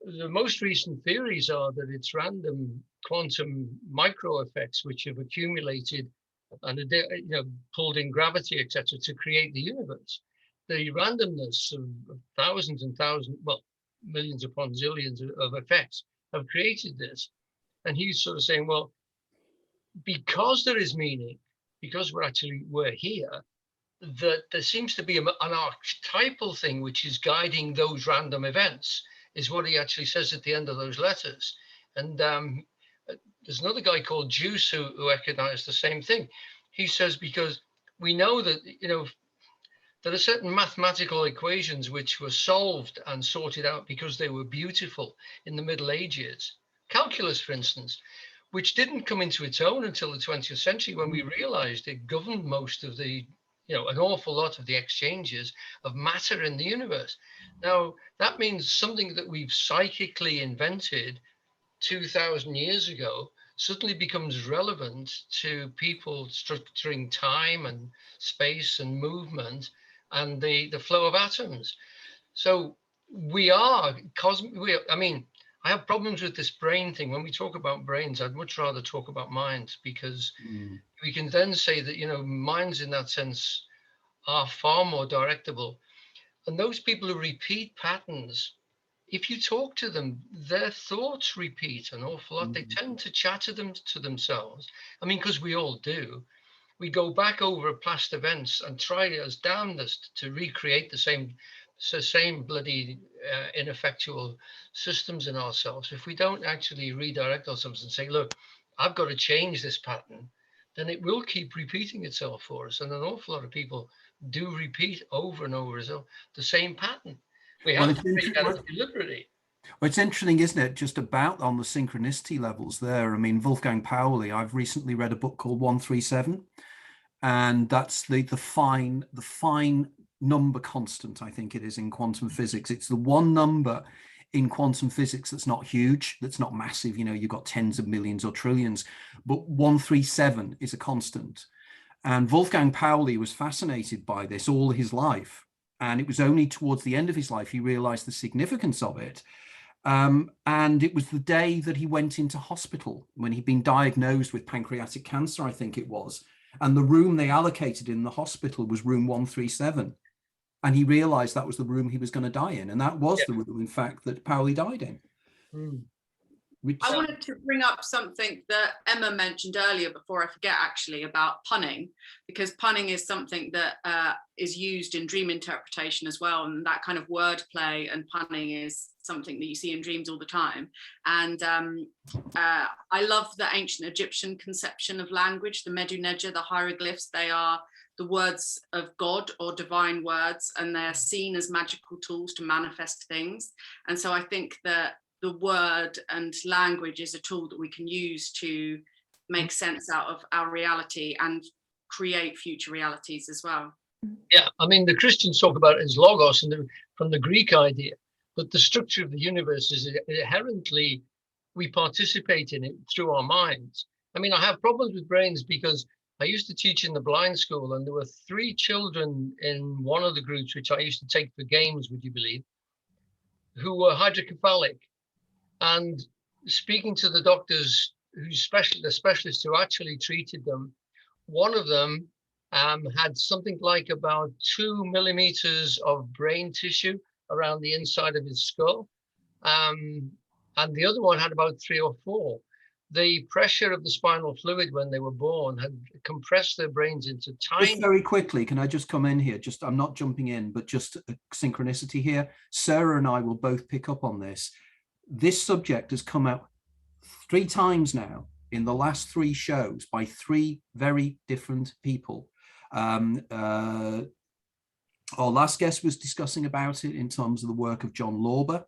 the most recent theories are that it's random quantum micro effects which have accumulated and you know pulled in gravity, etc., to create the universe. The randomness of thousands and thousands, well, millions upon zillions of effects have created this. And he's sort of saying, well, because there is meaning, because we're here, that there seems to be an archetypal thing which is guiding those random events, is what he actually says at the end of those letters. And there's another guy called Juice who recognized the same thing. He says, because we know that, you know, there are certain mathematical equations which were solved and sorted out because they were beautiful in the Middle Ages. Calculus, for instance, which didn't come into its own until the 20th century when we realized it governed most of the, you know, an awful lot of the exchanges of matter in the universe. Now, that means something that we've psychically invented 2,000 years ago suddenly becomes relevant to people structuring time and space and movement and the flow of atoms. So we are cosmic. I mean, I have problems with this brain thing. When we talk about brains, I'd much rather talk about minds, because we can then say that, you know, minds in that sense are far more directable. And those people who repeat patterns, if you talk to them, their thoughts repeat an awful lot. They tend to chatter them to themselves. I mean, because we all do. We go back over past events and try as damnedest to recreate the same bloody ineffectual systems in ourselves. If we don't actually redirect ourselves and say, look, I've got to change this pattern, then it will keep repeating itself for us. And an awful lot of people do repeat over and over the same pattern. We have to take that deliberately. Well, it's interesting, isn't it, just about on the synchronicity levels there. I mean, Wolfgang Pauli, I've recently read a book called 137, and that's the fine number constant, I think it is, in quantum physics. It's the one number in quantum physics that's not huge, that's not massive, you know, you've got tens of millions or trillions, but 137 is a constant. And Wolfgang Pauli was fascinated by this all his life. And it was only towards the end of his life he realized the significance of it. And it was the day that he went into hospital when he'd been diagnosed with pancreatic cancer, I think it was. And the room they allocated in the hospital was room 137. And he realized that was the room he was going to die in. And that was the room, in fact, that Pauli died in. I wanted to bring up something that Emma mentioned earlier before I forget, actually, about punning, because punning is something that is used in dream interpretation as well. And that kind of wordplay and punning is something that you see in dreams all the time. And I love the ancient Egyptian conception of language, the Medu Neja, the hieroglyphs. They are the words of God or divine words, and they're seen as magical tools to manifest things. And so I think that the word and language is a tool that we can use to make sense out of our reality and create future realities as well. Yeah, I mean, the Christians talk about it as logos from the Greek idea, but the structure of the universe is inherently, we participate in it through our minds. I mean, I have problems with brains because I used to teach in the blind school, and there were 3 children in one of the groups, which I used to take for games, would you believe, who were hydrocephalic. And speaking to the doctors the specialists who actually treated them, one of them had something like about 2 millimeters of brain tissue around the inside of his skull. And the other one had about 3 or 4. The pressure of the spinal fluid when they were born had compressed their brains into tiny. Just very quickly, can I just come in here? I'm not jumping in, but just a synchronicity here. Sarah and I will both pick up on this. This subject has come out 3 times now in the last 3 shows by 3 very different people. Our last guest was discussing about it in terms of the work of John Lorber.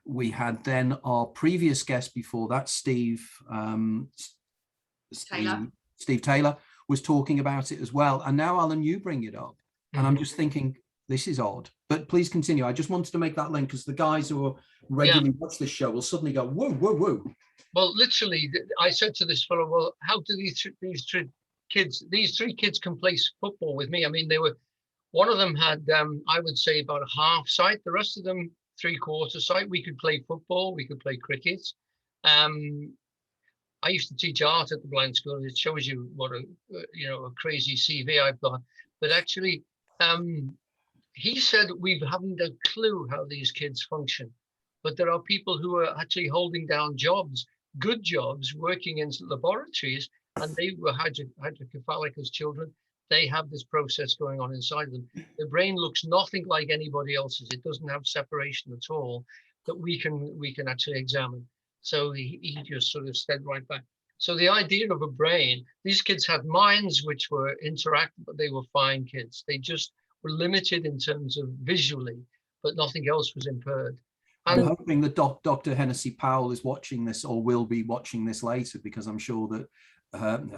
We had then our previous guest before that, Steve Taylor was talking about it as well. And now, Alan, you bring it up. And I'm just thinking, this is odd. But please continue. I just wanted to make that link because the guys who regularly watch this show will suddenly go, whoa, whoa, whoa. Well, literally, I said to this fellow, well, how do these 3 kids can play football with me? I mean, one of them had, I would say, about a half sight. The rest of them, 3/4 sight. We could play football. We could play cricket. I used to teach art at the blind school. It shows you what a crazy CV I've got. But actually, he said we haven't a clue how these kids function. But there are people who are actually holding down jobs, good jobs, working in laboratories, and they were hydrocephalic as children. They have this process going on inside them. The brain looks nothing like anybody else's. It doesn't have separation at all that we can actually examine. So he just sort of stepped right back. So the idea of a brain, these kids had minds which were interactive, but they were fine kids. They just were limited in terms of visually, but nothing else was impaired. I'm hoping that Dr. Hennessy Powell is watching this or will be watching this later, because I'm sure that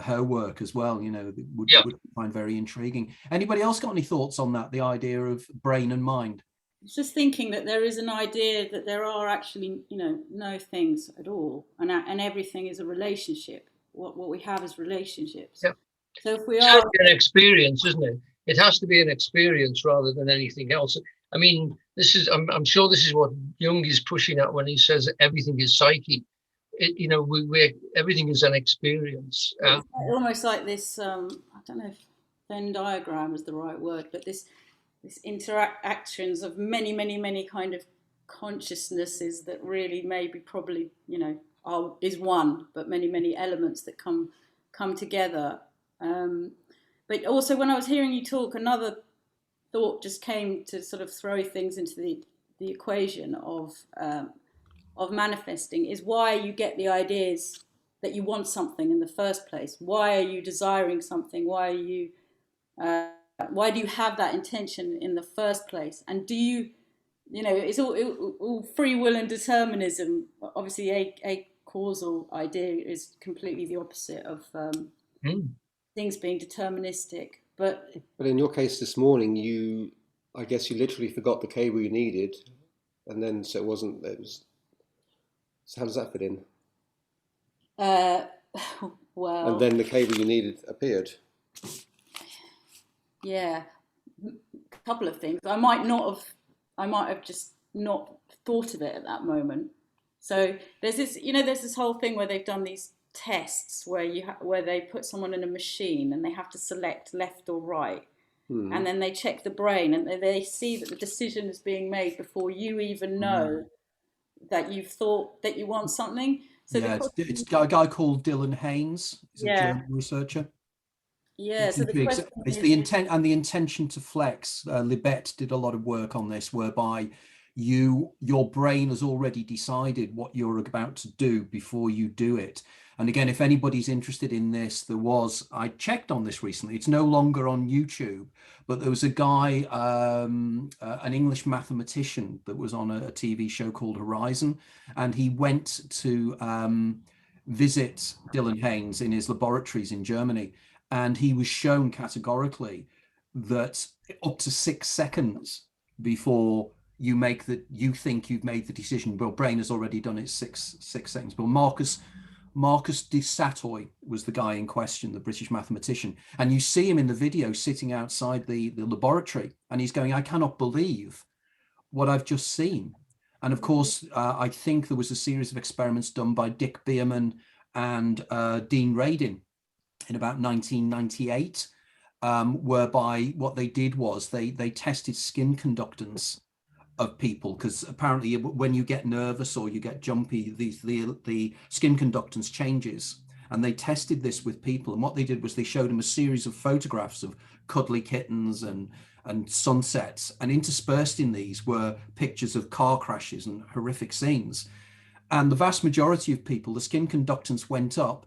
her work as well, would find very intriguing. Anybody else got any thoughts on that, the idea of brain and mind? I was just thinking that there is an idea that there are actually, no things at all, and everything is a relationship. What we have is relationships. Yeah. So if we it's are an experience, isn't it? It has to be an experience rather than anything else. I mean, I'm sure this is what Jung is pushing at when he says everything is psyche. Everything is an experience. Almost like this, I don't know if Venn diagram is the right word, but this interactions of many, many, many kind of consciousnesses that really maybe probably, is one, but many, many elements that come together. But also when I was hearing you talk, another thought just came to sort of throw things into the equation of manifesting, is why you get the ideas that you want something in the first place. Why are you desiring something? Why do you have that intention in the first place? And do you, it's all free will and determinism. Obviously, a causal idea is completely the opposite of things being deterministic. But in your case this morning, I guess you literally forgot the cable you needed, and then so it was. So how does that fit in? Well. And then the cable you needed appeared. Yeah, a couple of things. I might have just not thought of it at that moment. So there's this whole thing where they've done these tests where they put someone in a machine and they have to select left or right, and then they check the brain and they see that the decision is being made before you even know that you've thought that you want something. So yeah, it's a guy called Dylan Haynes. He's a German researcher. Yeah, so the question it's the intent and the intention to flex. Libet did a lot of work on this, whereby your brain has already decided what you're about to do before you do it. And again, if anybody's interested in this, I checked on this recently. It's no longer on YouTube, but there was a guy, an English mathematician that was on a TV show called Horizon, and he went to visit Dylan Haynes in his laboratories in Germany. And he was shown categorically that up to 6 seconds before you think you've made the decision, your brain has already done it 6 seconds. But Marcus de Satoy was the guy in question, the British mathematician. And you see him in the video sitting outside the laboratory, and he's going, I cannot believe what I've just seen. And of course, I think there was a series of experiments done by Dick Bierman and Dean Radin in about 1998, whereby what they did was they tested skin conductance of people, because apparently when you get nervous or you get jumpy, the skin conductance changes. And they tested this with people, and what they did was they showed them a series of photographs of cuddly kittens and sunsets, and interspersed in these were pictures of car crashes and horrific scenes. And the vast majority of people, the skin conductance went up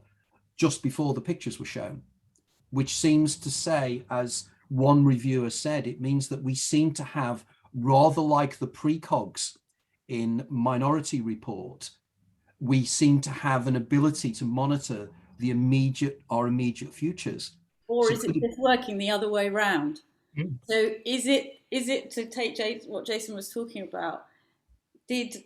just before the pictures were shown, which seems to say, as one reviewer said, it means that we seem to have, rather like the precogs in Minority Report, we seem to have an ability to monitor our immediate futures. Or So is it just working the other way around? Mm. So is it to take what Jason was talking about? Did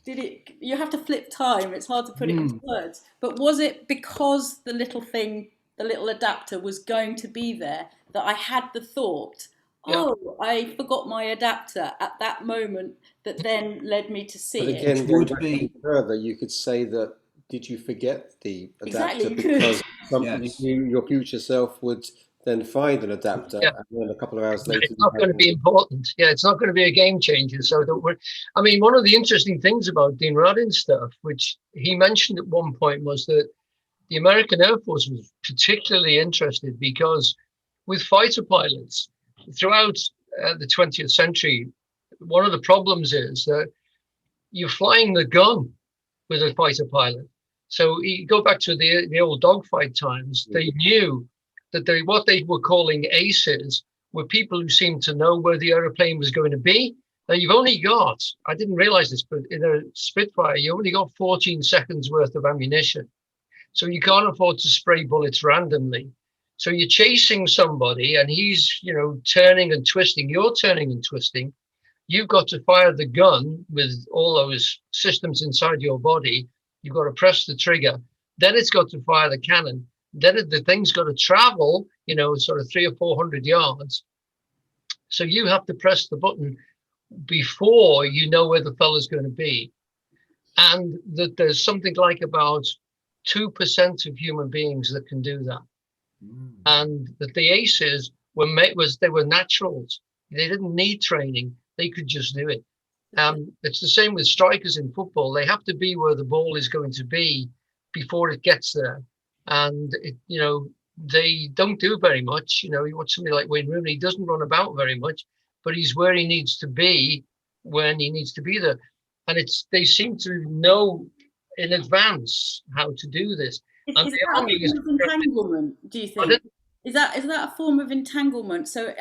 it? You have to flip time. It's hard to put it into words. But was it because the little thing, the little adapter, was going to be there that I had the thought, oh, I forgot my adapter at that moment, that then led me to see But it? again, going back further, you could say that, did you forget the adapter? Exactly, Because Yes. your future self would then find an adapter, Yeah. and then a couple of hours later. It's not going to be important. Yeah, it's not going to be a game changer. So don't worry. I mean, one of the interesting things about Dean Radin's stuff, which he mentioned at one point, was that the American Air Force was particularly interested because with fighter pilots throughout the 20th century, one of the problems is that you're flying the gun with a fighter pilot. So you go back to the old dogfight times, they knew that what they were calling aces were people who seemed to know where the airplane was going to be. Now you've only got, I didn't realize this, but in a Spitfire, you only got 14 seconds worth of ammunition. So you can't afford to spray bullets randomly. So you're chasing somebody and he's, turning and twisting, you're turning and twisting. You've got to fire the gun with all those systems inside your body. You've got to press the trigger. Then it's got to fire the cannon. Then the thing's got to travel, sort of 300 or 400 yards. So you have to press the button before you know where the fella's going to be. And that there's something like about 2% of human beings that can do that. And that the aces they were naturals. They didn't need training. They could just do it. It's the same with strikers in football. They have to be where the ball is going to be before it gets there. And, they don't do very much. You watch somebody like Wayne Rooney, he doesn't run about very much, but he's where he needs to be when he needs to be there. And they seem to know in advance how to do this. Is that a form of entanglement, do you think? Is that a form of entanglement? So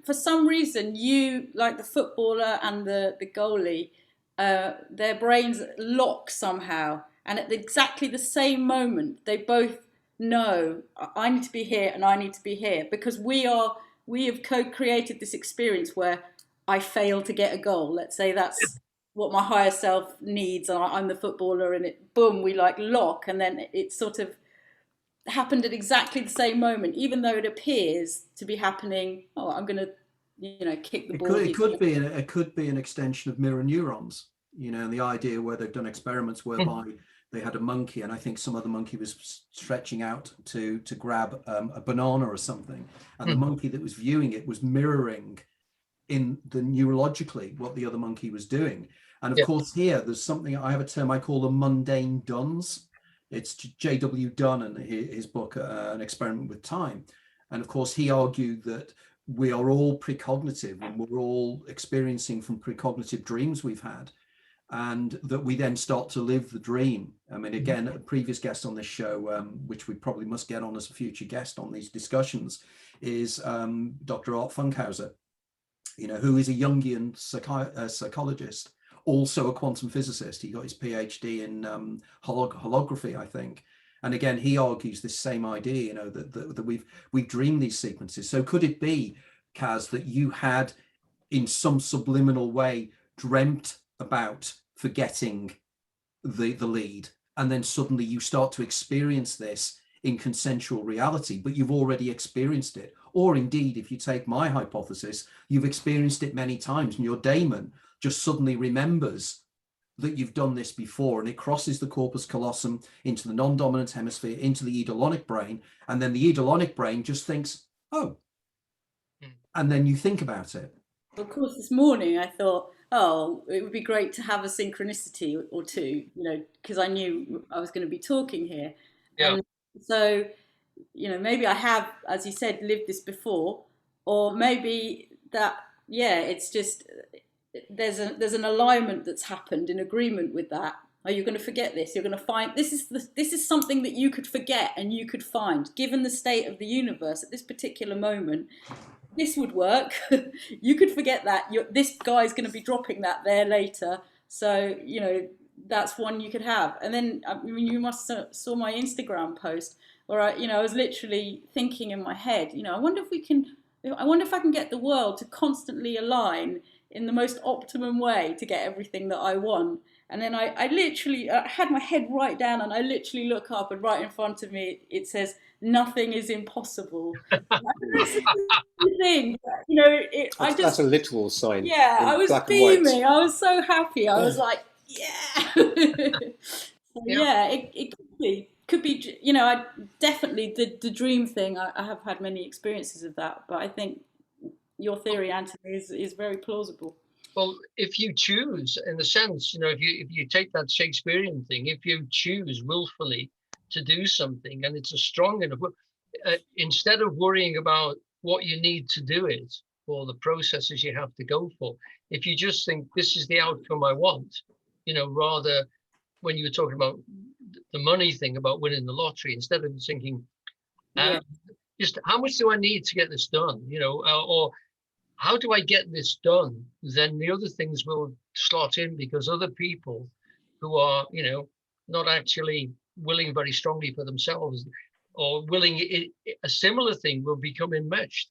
for some reason, you, like the footballer and the goalie, their brains lock somehow. And at exactly the same moment, they both know, I need to be here and I need to be here. Because we have co-created this experience where I fail to get a goal. Let's say that's what my higher self needs, and I'm the footballer, and we lock, and then it sort of happened at exactly the same moment, even though it appears to be happening. Oh, I'm going to, kick the ball. It could be an extension of mirror neurons. The idea where they've done experiments whereby they had a monkey, and I think some other monkey was stretching out to grab a banana or something, and the monkey that was viewing it was mirroring in the neurologically what the other monkey was doing. And of course here there's something, I have a term I call the mundane duns. It's J.W. Dunn and his book An Experiment with Time. And of course he argued that we are all precognitive and we're all experiencing from precognitive dreams we've had, and that we then start to live the dream. I mean, again, a previous guest on this show, which we probably must get on as a future guest on these discussions, is Dr. Art Funkhauser, who is a Jungian psychologist, also a quantum physicist. He got his PhD in holography, I think. And again, he argues this same idea, that we've dreamed these sequences. So could it be, Kaz, that you had, in some subliminal way, dreamt about forgetting the lead, and then suddenly you start to experience this in consensual reality, but you've already experienced it? Or indeed, if you take my hypothesis, you've experienced it many times, and your daemon just suddenly remembers that you've done this before, and it crosses the corpus callosum into the non-dominant hemisphere, into the edolonic brain, and then the edolonic brain just thinks, oh, and then you think about it. Of course, this morning I thought, oh, it would be great to have a synchronicity or two, because I knew I was going to be talking here. Yeah. And so, maybe I have, as you said, lived this before, or maybe that, it's just, there's an alignment that's happened in agreement with that. Are you going to forget this? You're going to find, this is something that you could forget and you could find, given the state of the universe at this particular moment. This would work. You could forget that. This guy's going to be dropping that there later. So, that's one you could have. And then, you must have saw my Instagram post where I was literally thinking in my head, I wonder if I can get the world to constantly align in the most optimum way to get everything that I want. And then I literally had my head right down, and I literally look up, and right in front of me it says, "Nothing is impossible." That's the thing, That's a literal sign. Yeah, I was beaming. I was so happy. I was like, yeah. So, yeah, it could be. I definitely the dream thing. I have had many experiences of that, but I think your theory, Anthony, is very plausible. Well, if you choose, in a sense, if you take that Shakespearean thing, if you choose willfully to do something and it's a strong enough, instead of worrying about what you need to do it or the processes you have to go for, if you just think this is the outcome I want, rather when you were talking about the money thing about winning the lottery, instead of thinking, just how much do I need to get this done, or how do I get this done? Then the other things will slot in, because other people who are, not actually willing very strongly for themselves or willing a similar thing will become enmeshed.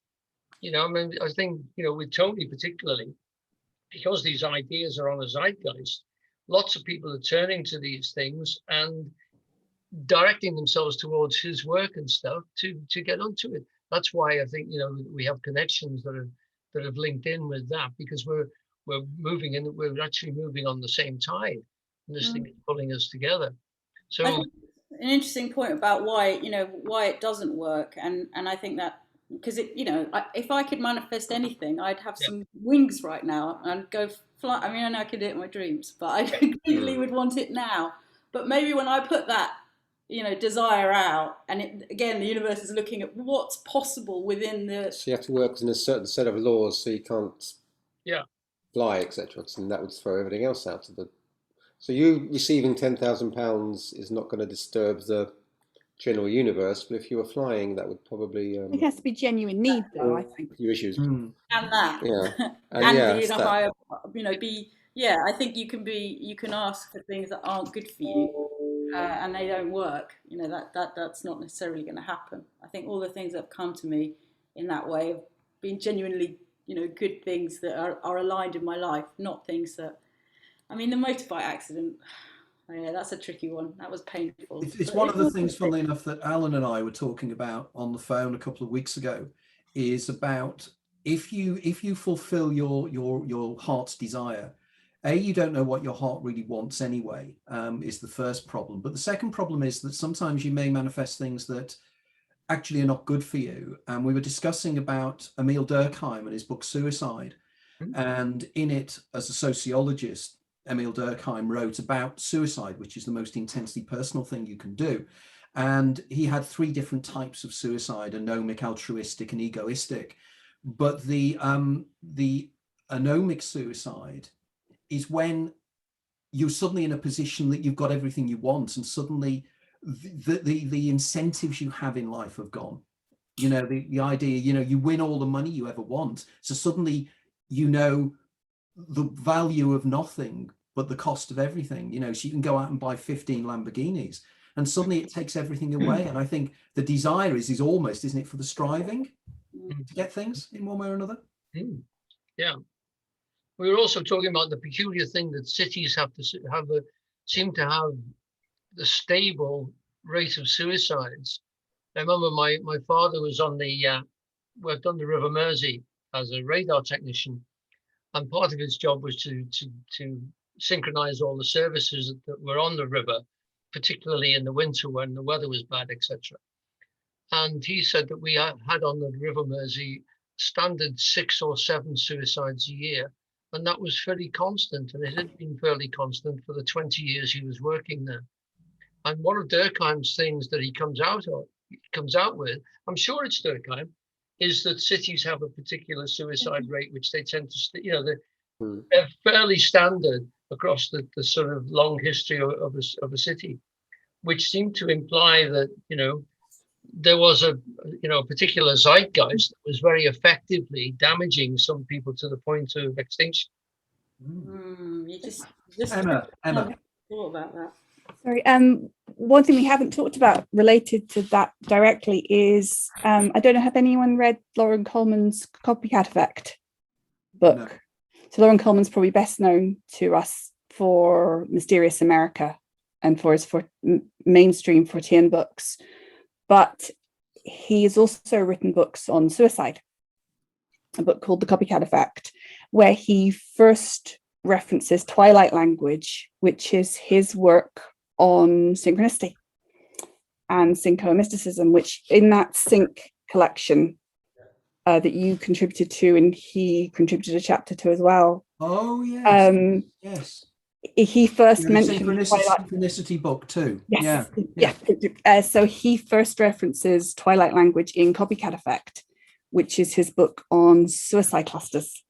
I think, with Tony particularly, because these ideas are on a zeitgeist, lots of people are turning to these things and directing themselves towards his work and stuff to get onto it. That's why I think, we have connections that have linked in with that, because we're moving in, we're actually moving on the same tide, and this thing is pulling us together. So I think an interesting point about why it doesn't work, and I think that because if I could manifest anything, I'd have some wings right now and go fly. I mean, I know I could do it in my dreams, but I really would want it now. But maybe when I put that desire out, and again the universe is looking at what's possible within the. So you have to work in a certain set of laws, so you can't fly, etc. And that would throw everything else out of the. So you receiving £10,000 is not going to disturb the general universe, but if you were flying, that would probably. It has to be genuine need, though. I think. Your issues. And that. And be in a higher. Be. Yeah, I think you can ask for things that aren't good for you. And they don't work, that's not necessarily going to happen. I think all the things that have come to me in that way have been genuinely, good things that are aligned in my life, not things that, the motorbike accident, that's a tricky one. That was painful. It's one of the things, funnily enough, that Alan and I were talking about on the phone a couple of weeks ago, is about if you fulfill your heart's desire, you don't know what your heart really wants anyway, is the first problem. But the second problem is that sometimes you may manifest things that actually are not good for you. And we were discussing about Emil Durkheim and his book Suicide. And in it, as a sociologist, Emil Durkheim wrote about suicide, which is the most intensely personal thing you can do. And he had 3 different types of suicide: anomic, altruistic, and egoistic. But the anomic suicide is when you're suddenly in a position that you've got everything you want, and suddenly the incentives you have in life have gone. The idea, you win all the money you ever want, so suddenly the value of nothing but the cost of everything. So you can go out and buy 15 Lamborghinis, and suddenly it takes everything away. And I think the desire is almost, isn't it, for the striving to get things in one way or another. Yeah. We were also talking about the peculiar thing that cities seem to have the stable rate of suicides. I remember my father was worked on the River Mersey as a radar technician, and part of his job was to synchronize all the services that were on the river, particularly in the winter when the weather was bad, etc. And he said that we had on the River Mersey standard 6 or 7 suicides a year, and that was fairly constant, and it had been fairly constant for the 20 years he was working there. And one of Durkheim's things that he comes out with, I'm sure it's Durkheim, is that cities have a particular suicide rate, which they tend to, they're fairly standard across the sort of long history of a city, which seemed to imply that, there was a particular zeitgeist that was very effectively damaging some people to the point of extinction. You just Emma. thought about that. Sorry, one thing we haven't talked about related to that directly is, I don't know, have anyone read Lauren Coleman's Copycat Effect book? No. So Lauren Coleman's probably best known to us for Mysterious America and for his mainstream Fortean books. But he has also written books on suicide, a book called The Copycat Effect, where he first references Twilight language, which is his work on synchronicity and synchomysticism, which in that sync collection that you contributed to, and he contributed a chapter to as well. Oh, yes. Yes. He first mentioned Synchronicity book too. Yes. Yeah. So he first references Twilight language in Copycat Effect, which is his book on suicide clusters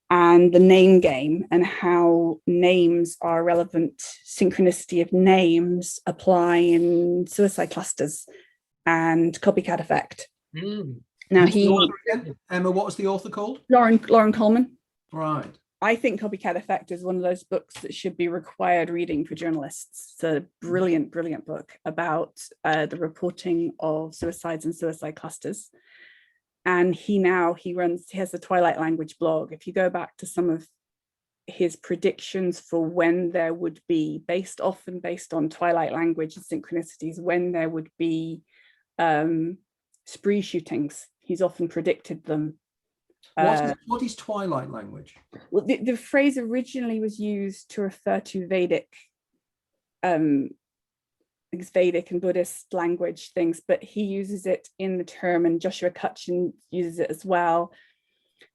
and the name game, and how names are relevant. Synchronicity of names apply in suicide clusters and Copycat Effect. Now Emma, what was the author called? Lauren Coleman. Right. I think Copycat Effect is one of those books that should be required reading for journalists. It's a brilliant, brilliant book about the reporting of suicides and suicide clusters. And he has the Twilight language blog. If you go back to some of his predictions for when there would be, based on Twilight language and synchronicities, when there would be spree shootings, he's often predicted them. What is Twilight language? Well, the phrase originally was used to refer to Vedic and Buddhist language things, but he uses it in the term, and Joshua Cutchin uses it as well,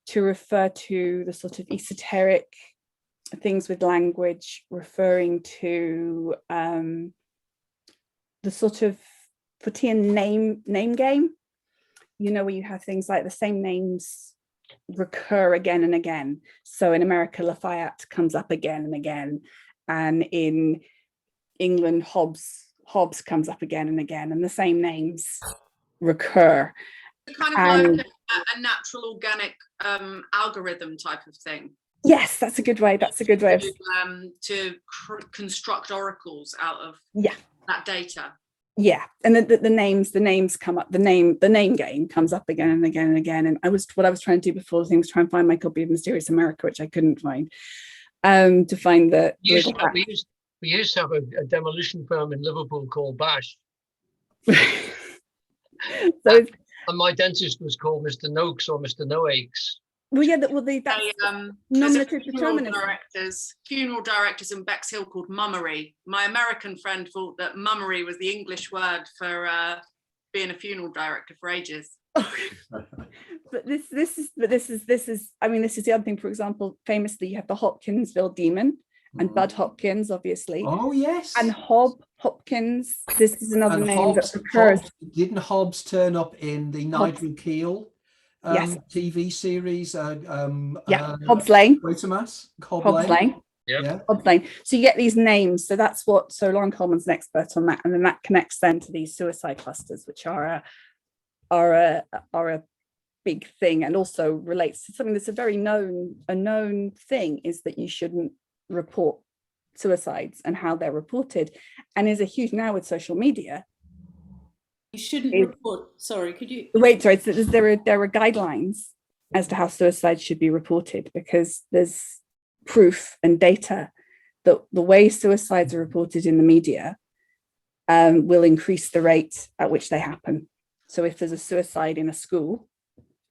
to refer to the sort of esoteric things with language, referring to the sort of Fortean name game, where you have things like the same names recur again and again. So in America, Lafayette comes up again and again, and in England, Hobbes comes up again and again, and the same names recur. Kind of like a natural organic algorithm type of thing. Yes, that's a good way. To construct oracles out of that data. Yeah, and the names come up. The name game comes up again and again and again. And what I was trying to do before the thing was try and find my copy of Mysterious America, which I couldn't find. To find the we used to have a demolition firm in Liverpool called Bash. And my dentist was called Mr. Noakes or Mr. No Aches. Well, yeah, that's nominative determinism. Funeral directors in Bexhill called mummery. My American friend thought that mummery was the English word for being a funeral director for ages. But this is the other thing. For example, famously, you have the Hopkinsville demon and Bud Hopkins, obviously. Oh yes. And Hopkins. This is another name that occurs. Didn't Hobbes turn up in the Nigel Keel TV series? Hobbes Lane. Hobbes Lane. Yeah. Hobbes Lane. So you get these names. So that's what. So Lauren Coleman's an expert on that, and then that connects then to these suicide clusters, which are a big thing, and also relates to something that's a known thing, is that you shouldn't report suicides and how they're reported, and is a huge now with social media. You shouldn't report. Sorry, could you wait? Sorry, so there are guidelines as to how suicides should be reported, because there's proof and data that the way suicides are reported in the media will increase the rate at which they happen. So if there's a suicide in a school,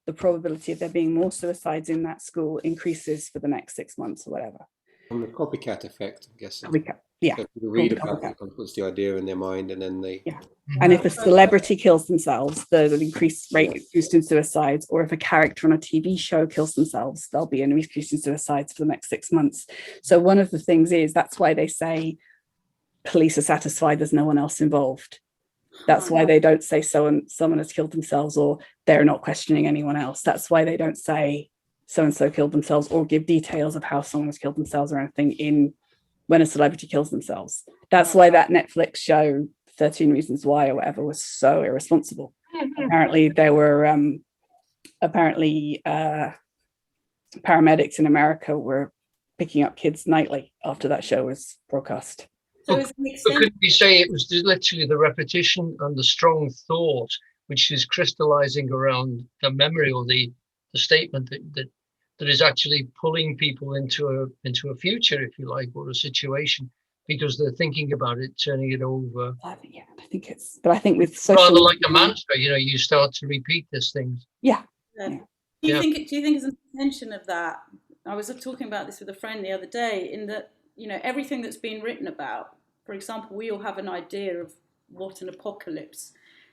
the probability of there being more suicides in that school increases for the next 6 months or whatever. From the copycat effect, I'm guessing. Yeah. So people read Called about copycat. it, kind of puts the idea in their mind, and then they. Yeah. And if a celebrity kills themselves, there's an increased rate boost in suicides. Or if a character on a TV show kills themselves, there'll be an increase in suicides for the next 6 months. So one of the things is, that's why they say police are satisfied there's no one else involved. That's why they don't say someone has killed themselves, or they're not questioning anyone else. That's why they don't say so-and-so killed themselves, or give details of how someone has killed themselves or anything in when a celebrity kills themselves. That's why that Netflix show 13 Reasons Why or whatever was so irresponsible. Apparently there were paramedics in America were picking up kids nightly after that show was broadcast. So could we say it was literally the repetition and the strong thought which is crystallizing around the memory, or the statement that is actually pulling people into a future, if you like, or a situation, because they're thinking about it, turning it over. I think with social rather like a mantra, you start to repeat these things. Yeah. Do you think it's an intention of that? I was talking about this with a friend the other day, in that, everything that's been written about, for example, we all have an idea of what an apocalypse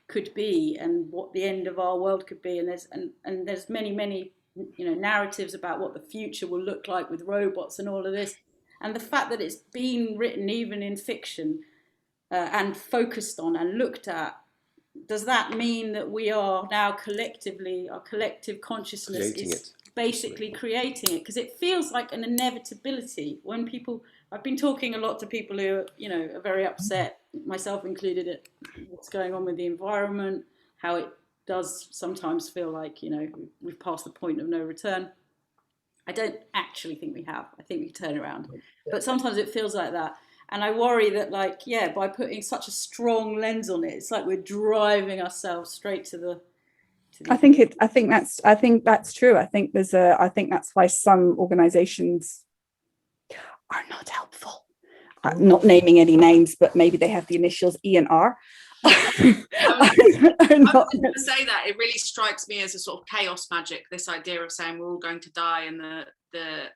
could be and what the end of our world could be, and there's many narratives about what the future will look like with robots and all of this, and the fact that it's been written even in fiction and focused on and looked at, does that mean that we are now collectively, our collective consciousness is basically creating it? Because it feels like an inevitability when people, I've been talking a lot to people who are very upset, myself included, at what's going on with the environment, how it does sometimes feel like we've passed the point of no return. I don't actually think we have. I think we turn around, but sometimes it feels like that. And I worry that, by putting such a strong lens on it, it's like we're driving ourselves straight to the. I think that's true. I think that's why some organizations are not helpful. Not naming any names, but maybe they have the initials E and R. I was going to say that it really strikes me as a sort of chaos magic, this idea of saying we're all going to die and the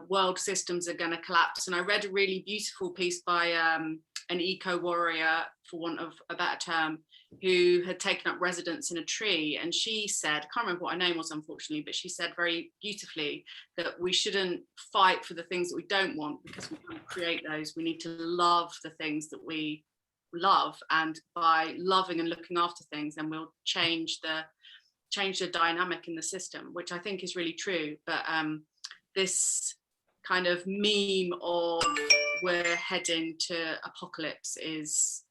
world systems are going to collapse. And I read a really beautiful piece by an eco warrior, for want of a better term, who had taken up residence in a tree, and she said, I can't remember what her name was unfortunately, but she said very beautifully that we shouldn't fight for the things that we don't want, because we can't create those. We need to love the things that we love, and by loving and looking after things, then we'll change the dynamic in the system, which I think is really true. But this kind of meme of we're heading to apocalypse is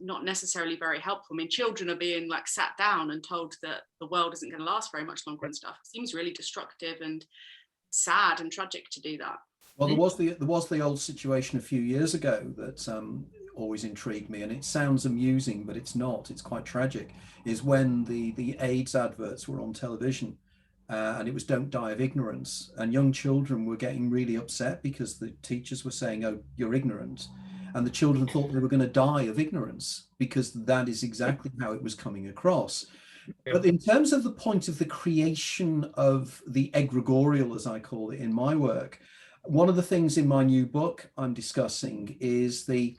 not necessarily very helpful. I mean, children are being sat down and told that the world isn't going to last very much longer and stuff. It seems really destructive and sad and tragic to do that. Well, there was the old situation a few years ago that always intrigued me, and it sounds amusing, but it's not. It's quite tragic. Is when the AIDS adverts were on television, and it was "Don't die of ignorance," and young children were getting really upset because the teachers were saying, "Oh, you're ignorant," and the children thought they were going to die of ignorance, because that is exactly how it was coming across. But in terms of the point of the creation of the egregorial, as I call it in my work, one of the things in my new book I'm discussing is the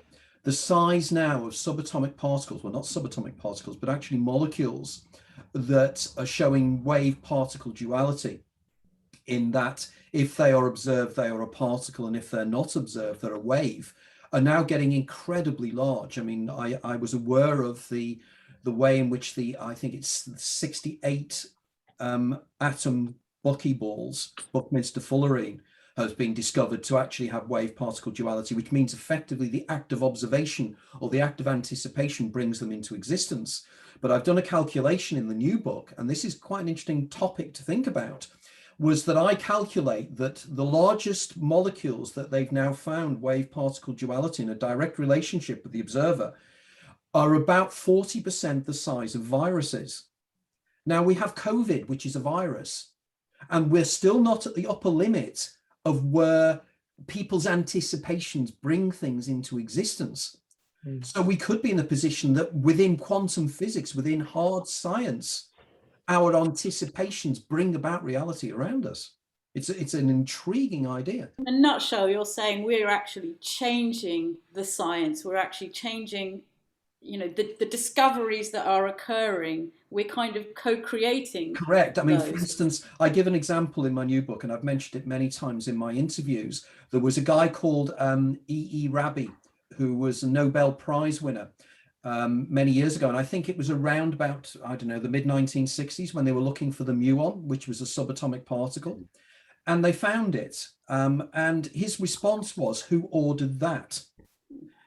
size now of subatomic particles, well, not subatomic particles, but actually molecules that are showing wave particle duality, in that if they are observed, they are a particle, and if they're not observed, they're a wave, are now getting incredibly large. I mean, I was aware of the way in which I think it's 68 atom buckyballs, Buckminster fullerene, has been discovered to actually have wave particle duality, which means effectively the act of observation or the act of anticipation brings them into existence. But I've done a calculation in the new book, and this is quite an interesting topic to think about, was that I calculate that the largest molecules that they've now found wave particle duality in a direct relationship with the observer are about 40% the size of viruses. Now we have COVID, which is a virus, and we're still not at the upper limit of where people's anticipations bring things into existence. So we could be in a position that within quantum physics, within hard science, our anticipations bring about reality around us. It's an intriguing idea. In a nutshell, you're saying we're actually changing the science. We're actually changing, you know, the discoveries that are occurring. We're kind of co-creating. Correct. I mean, for those. instance, I give an example in my new book, and I've mentioned it many times in my interviews. There was a guy called E. Rabi, who was a Nobel Prize winner many years ago. And I think it was around about, I don't know, the mid-1960s, when they were looking for the muon, which was a subatomic particle. And they found it. And his response was, who ordered that?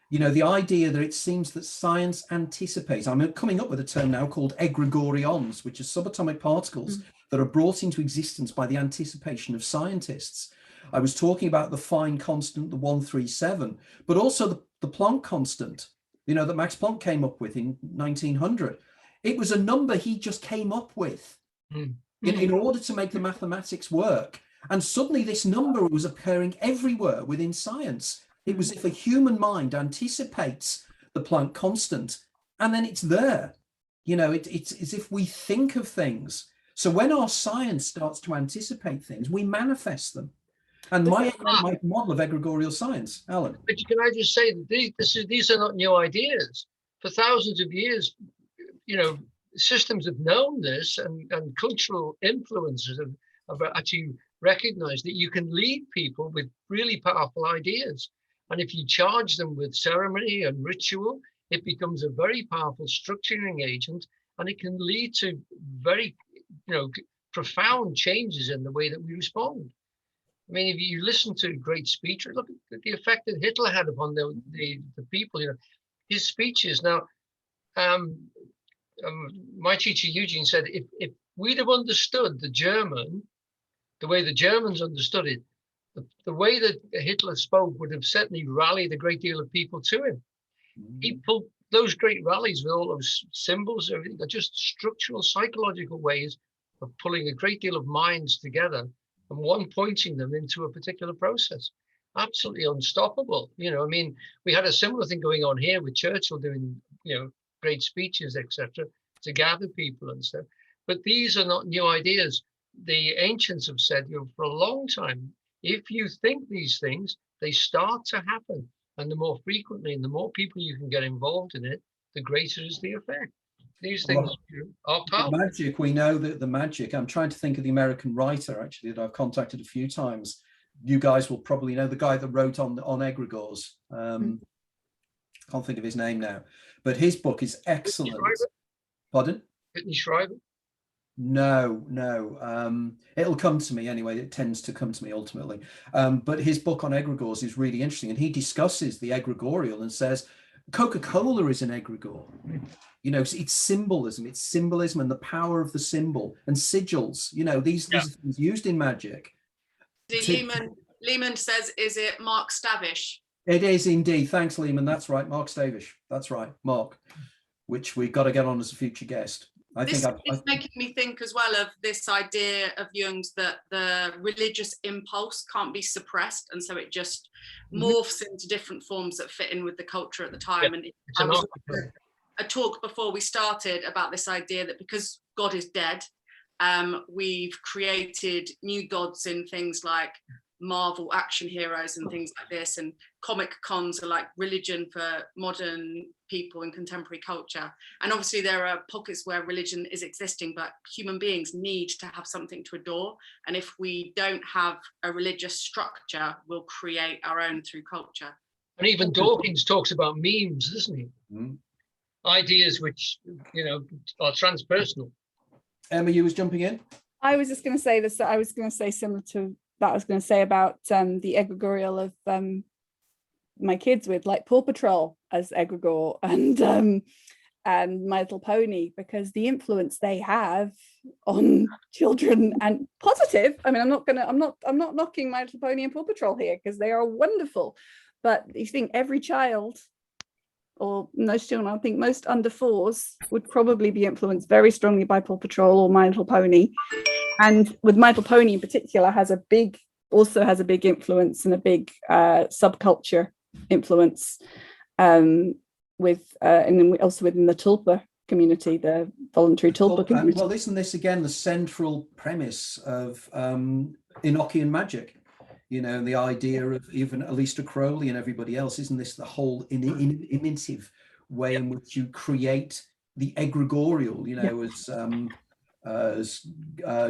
You know, the idea that it seems that science anticipates. I'm coming up with a term now called egregorions, which are subatomic particles that are brought into existence by the anticipation of scientists. I was talking about the fine constant, the 137, but also the Planck constant, you know, that Max Planck came up with in 1900. It was a number he just came up with in order to make the mathematics work. And suddenly this number was occurring everywhere within science. It was if a human mind anticipates the Planck constant, and then it's there. You know, it's as if we think of things. So when our science starts to anticipate things, we manifest them. And my model of egregorial science, Alan. But can I just say that these are not new ideas. For thousands of years, you know, systems have known this, and cultural influences have actually recognized that you can lead people with really powerful ideas. And if you charge them with ceremony and ritual, it becomes a very powerful structuring agent, and it can lead to very, you know, profound changes in the way that we respond. I mean, if you listen to great speeches, look at the effect that Hitler had upon the people. You know, his speeches. Now, my teacher Eugene said, if we'd have understood the German, the way the Germans understood it, the way that Hitler spoke would have certainly rallied a great deal of people to him. He pulled those great rallies with all those symbols, everything, are just structural, psychological ways of pulling a great deal of minds together and one pointing them into a particular process. Absolutely unstoppable. You know, I mean, we had a similar thing going on here with Churchill doing, you know, great speeches, etc., to gather people and stuff. But these are not new ideas. The ancients have said, you know, for a long time, if you think these things, they start to happen. And the more frequently and the more people you can get involved in it, the greater is the effect. These things are powerful. Magic, we know that the magic, I'm trying to think of the American writer, actually, that I've contacted a few times. You guys will probably know the guy that wrote on egregores. Can't think of his name now, but his book is excellent. Pardon? Whitney Schreiber? No. It'll come to me anyway. It tends to come to me ultimately. But his book on egregores is really interesting, and he discusses the egregorial and says Coca-Cola is an egregore. You know, it's symbolism and the power of the symbol, and sigils. You know, these are things used in magic. Lehman says, is it Mark Stavish? It is indeed. Thanks, Lehman. That's right, Mark Stavish. That's right, Mark, which we've got to get on as a future guest. It's making me think as well of this idea of Jung's that the religious impulse can't be suppressed, and so it just morphs into different forms that fit in with the culture at the time. And I was a talk before we started about this idea that because God is dead, we've created new gods in things like Marvel action heroes and things like this, and comic cons are like religion for modern people in contemporary culture. And obviously there are pockets where religion is existing, but human beings need to have something to adore, and if we don't have a religious structure, we'll create our own through culture. And even Dawkins talks about memes, doesn't he? Ideas which, you know, are transpersonal. Emma, you was jumping in? I was just going to say this. I was going to say similar to that. I was going to say about the egregorial of my kids with like Paw Patrol as egregore and My Little Pony, because the influence they have on children, and positive. I mean, I'm not knocking My Little Pony and Paw Patrol here, because they are wonderful. But you think every child, or most children, I think most under fours, would probably be influenced very strongly by Paw Patrol or My Little Pony. And with My Little Pony in particular, also has a big influence and a big subculture influence, and also within the tulpa community, the voluntary toolbook community. Well, isn't this again the central premise of Enochian magic? You know, the idea of even Aleister Crowley and everybody else. Isn't this the whole imitative way in which you create the egregorial? You know, as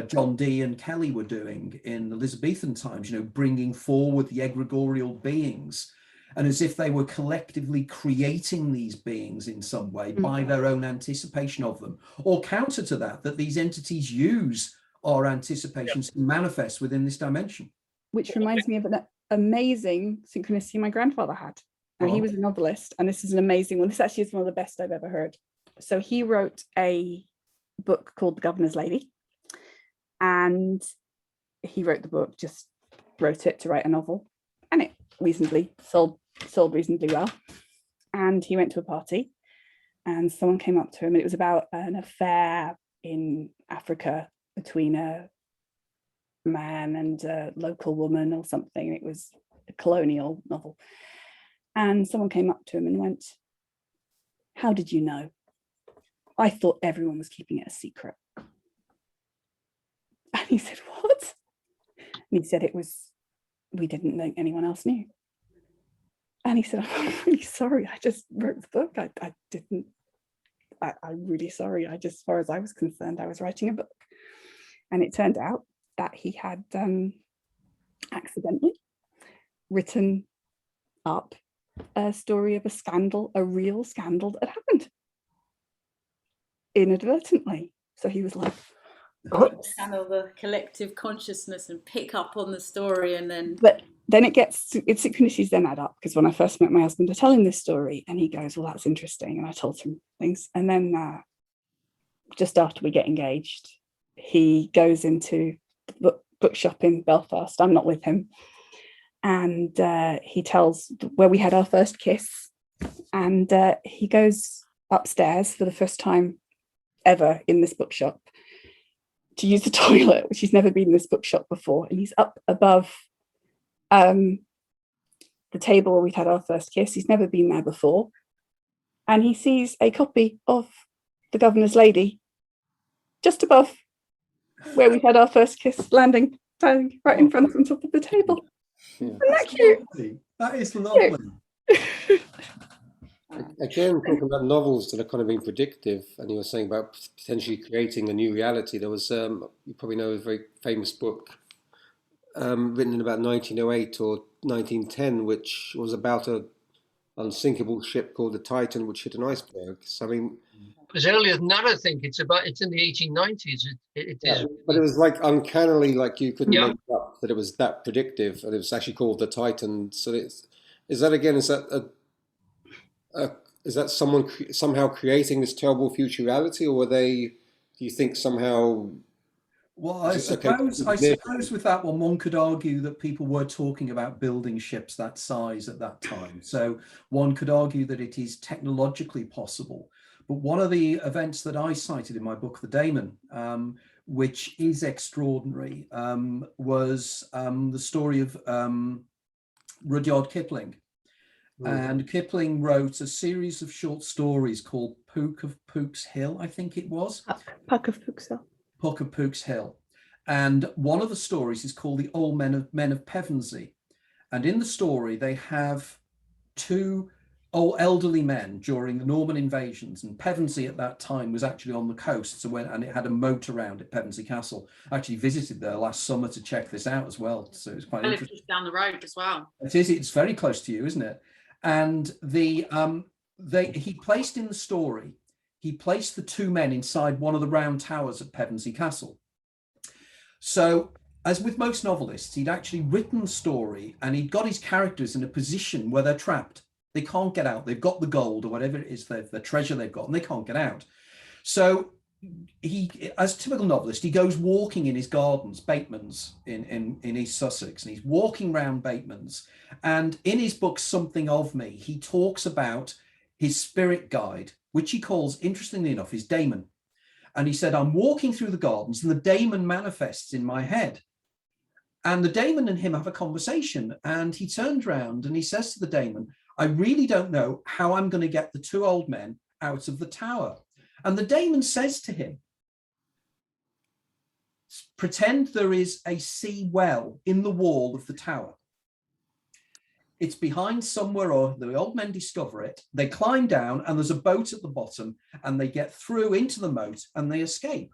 John Dee and Kelly were doing in Elizabethan times. You know, bringing forward the egregorial beings, and as if they were collectively creating these beings in some way by their own anticipation of them, or counter to that, that these entities use our anticipations to manifest within this dimension. Which reminds me of an amazing synchronicity my grandfather had. Now, he was a novelist, and this is an amazing one. This actually is one of the best I've ever heard. So he wrote a book called The Governor's Lady, and he wrote the book, just wrote it to write a novel, and it reasonably sold reasonably well. And he went to a party, and someone came up to him, and it was about an affair in Africa between a man and a local woman or something. It was a colonial novel. And someone came up to him and went, "How did you know? I thought everyone was keeping it a secret." And he said, "What?" And he said, we didn't think anyone else knew. And he said, "I'm really sorry. I just wrote the book. I'm really sorry. As far as I was concerned, I was writing a book." And it turned out that he had accidentally written up a story of a scandal, a real scandal that happened inadvertently. So he was like, channel the collective consciousness and pick up on the story, and then. But then it's synchronicities then add up, because when I first met my husband, I tell him this story, and he goes, "Well, that's interesting," and I told him things, and then just after we get engaged, he goes into the bookshop in Belfast. I'm not with him, and he tells where we had our first kiss, and he goes upstairs for the first time ever in this bookshop to use the toilet, which he's never been in this bookshop before, and he's up above the table where we'd had our first kiss. He's never been there before, and he sees a copy of The Governor's Lady just above where we had our first kiss, landing right in front of on top of the table. Isn't that cute? Lovely. That is lovely. Again, talking about novels that are kind of being predictive, and you were saying about potentially creating a new reality. There was, you probably know, a very famous book written in about 1908 or 1910, which was about a unsinkable ship called the Titan, which hit an iceberg. So I mean, It was earlier than that, I think. It's in the 1890s. It is. But it was like uncannily, like you couldn't make it up that it was that predictive, and it was actually called the Titan. So is that someone somehow creating this terrible future reality, or were they? Do you think somehow? Well, I suppose with that one could argue that people were talking about building ships that size at that time. So one could argue that it is technologically possible. But one of the events that I cited in my book, The Daemon, which is extraordinary, was the story of Rudyard Kipling. And Kipling wrote a series of short stories called Puck of Pook's Hill, I think it was. Puck of Pook's Hill. Puck of Pook's Hill. And one of the stories is called The Old Men of Pevensey. And in the story, they have two elderly men during the Norman invasions. And Pevensey at that time was actually on the coast. And it had a moat around at Pevensey Castle. I actually visited there last summer to check this out as well. So it was quite interesting. Just down the road as well. It is. It's very close to you, isn't it? And he placed in the story, he placed the two men inside one of the round towers at Pevensey Castle. So, as with most novelists, he'd actually written the story and he'd got his characters in a position where they're trapped. They can't get out. They've got the gold or whatever it is, the treasure they've got, and they can't get out. So he, as a typical novelist, he goes walking in his gardens, Bateman's in East Sussex, and he's walking around Bateman's. And in his book, Something of Me, he talks about his spirit guide, which he calls, interestingly enough, his daemon. And he said, "I'm walking through the gardens and the daemon manifests in my head." And the daemon and him have a conversation. And he turns around and he says to the daemon, "I really don't know how I'm going to get the two old men out of the tower." And the daemon says to him, pretend there is a sea well in the wall of the tower. It's behind somewhere, or the old men discover it. They climb down and there's a boat at the bottom, and they get through into the moat and they escape.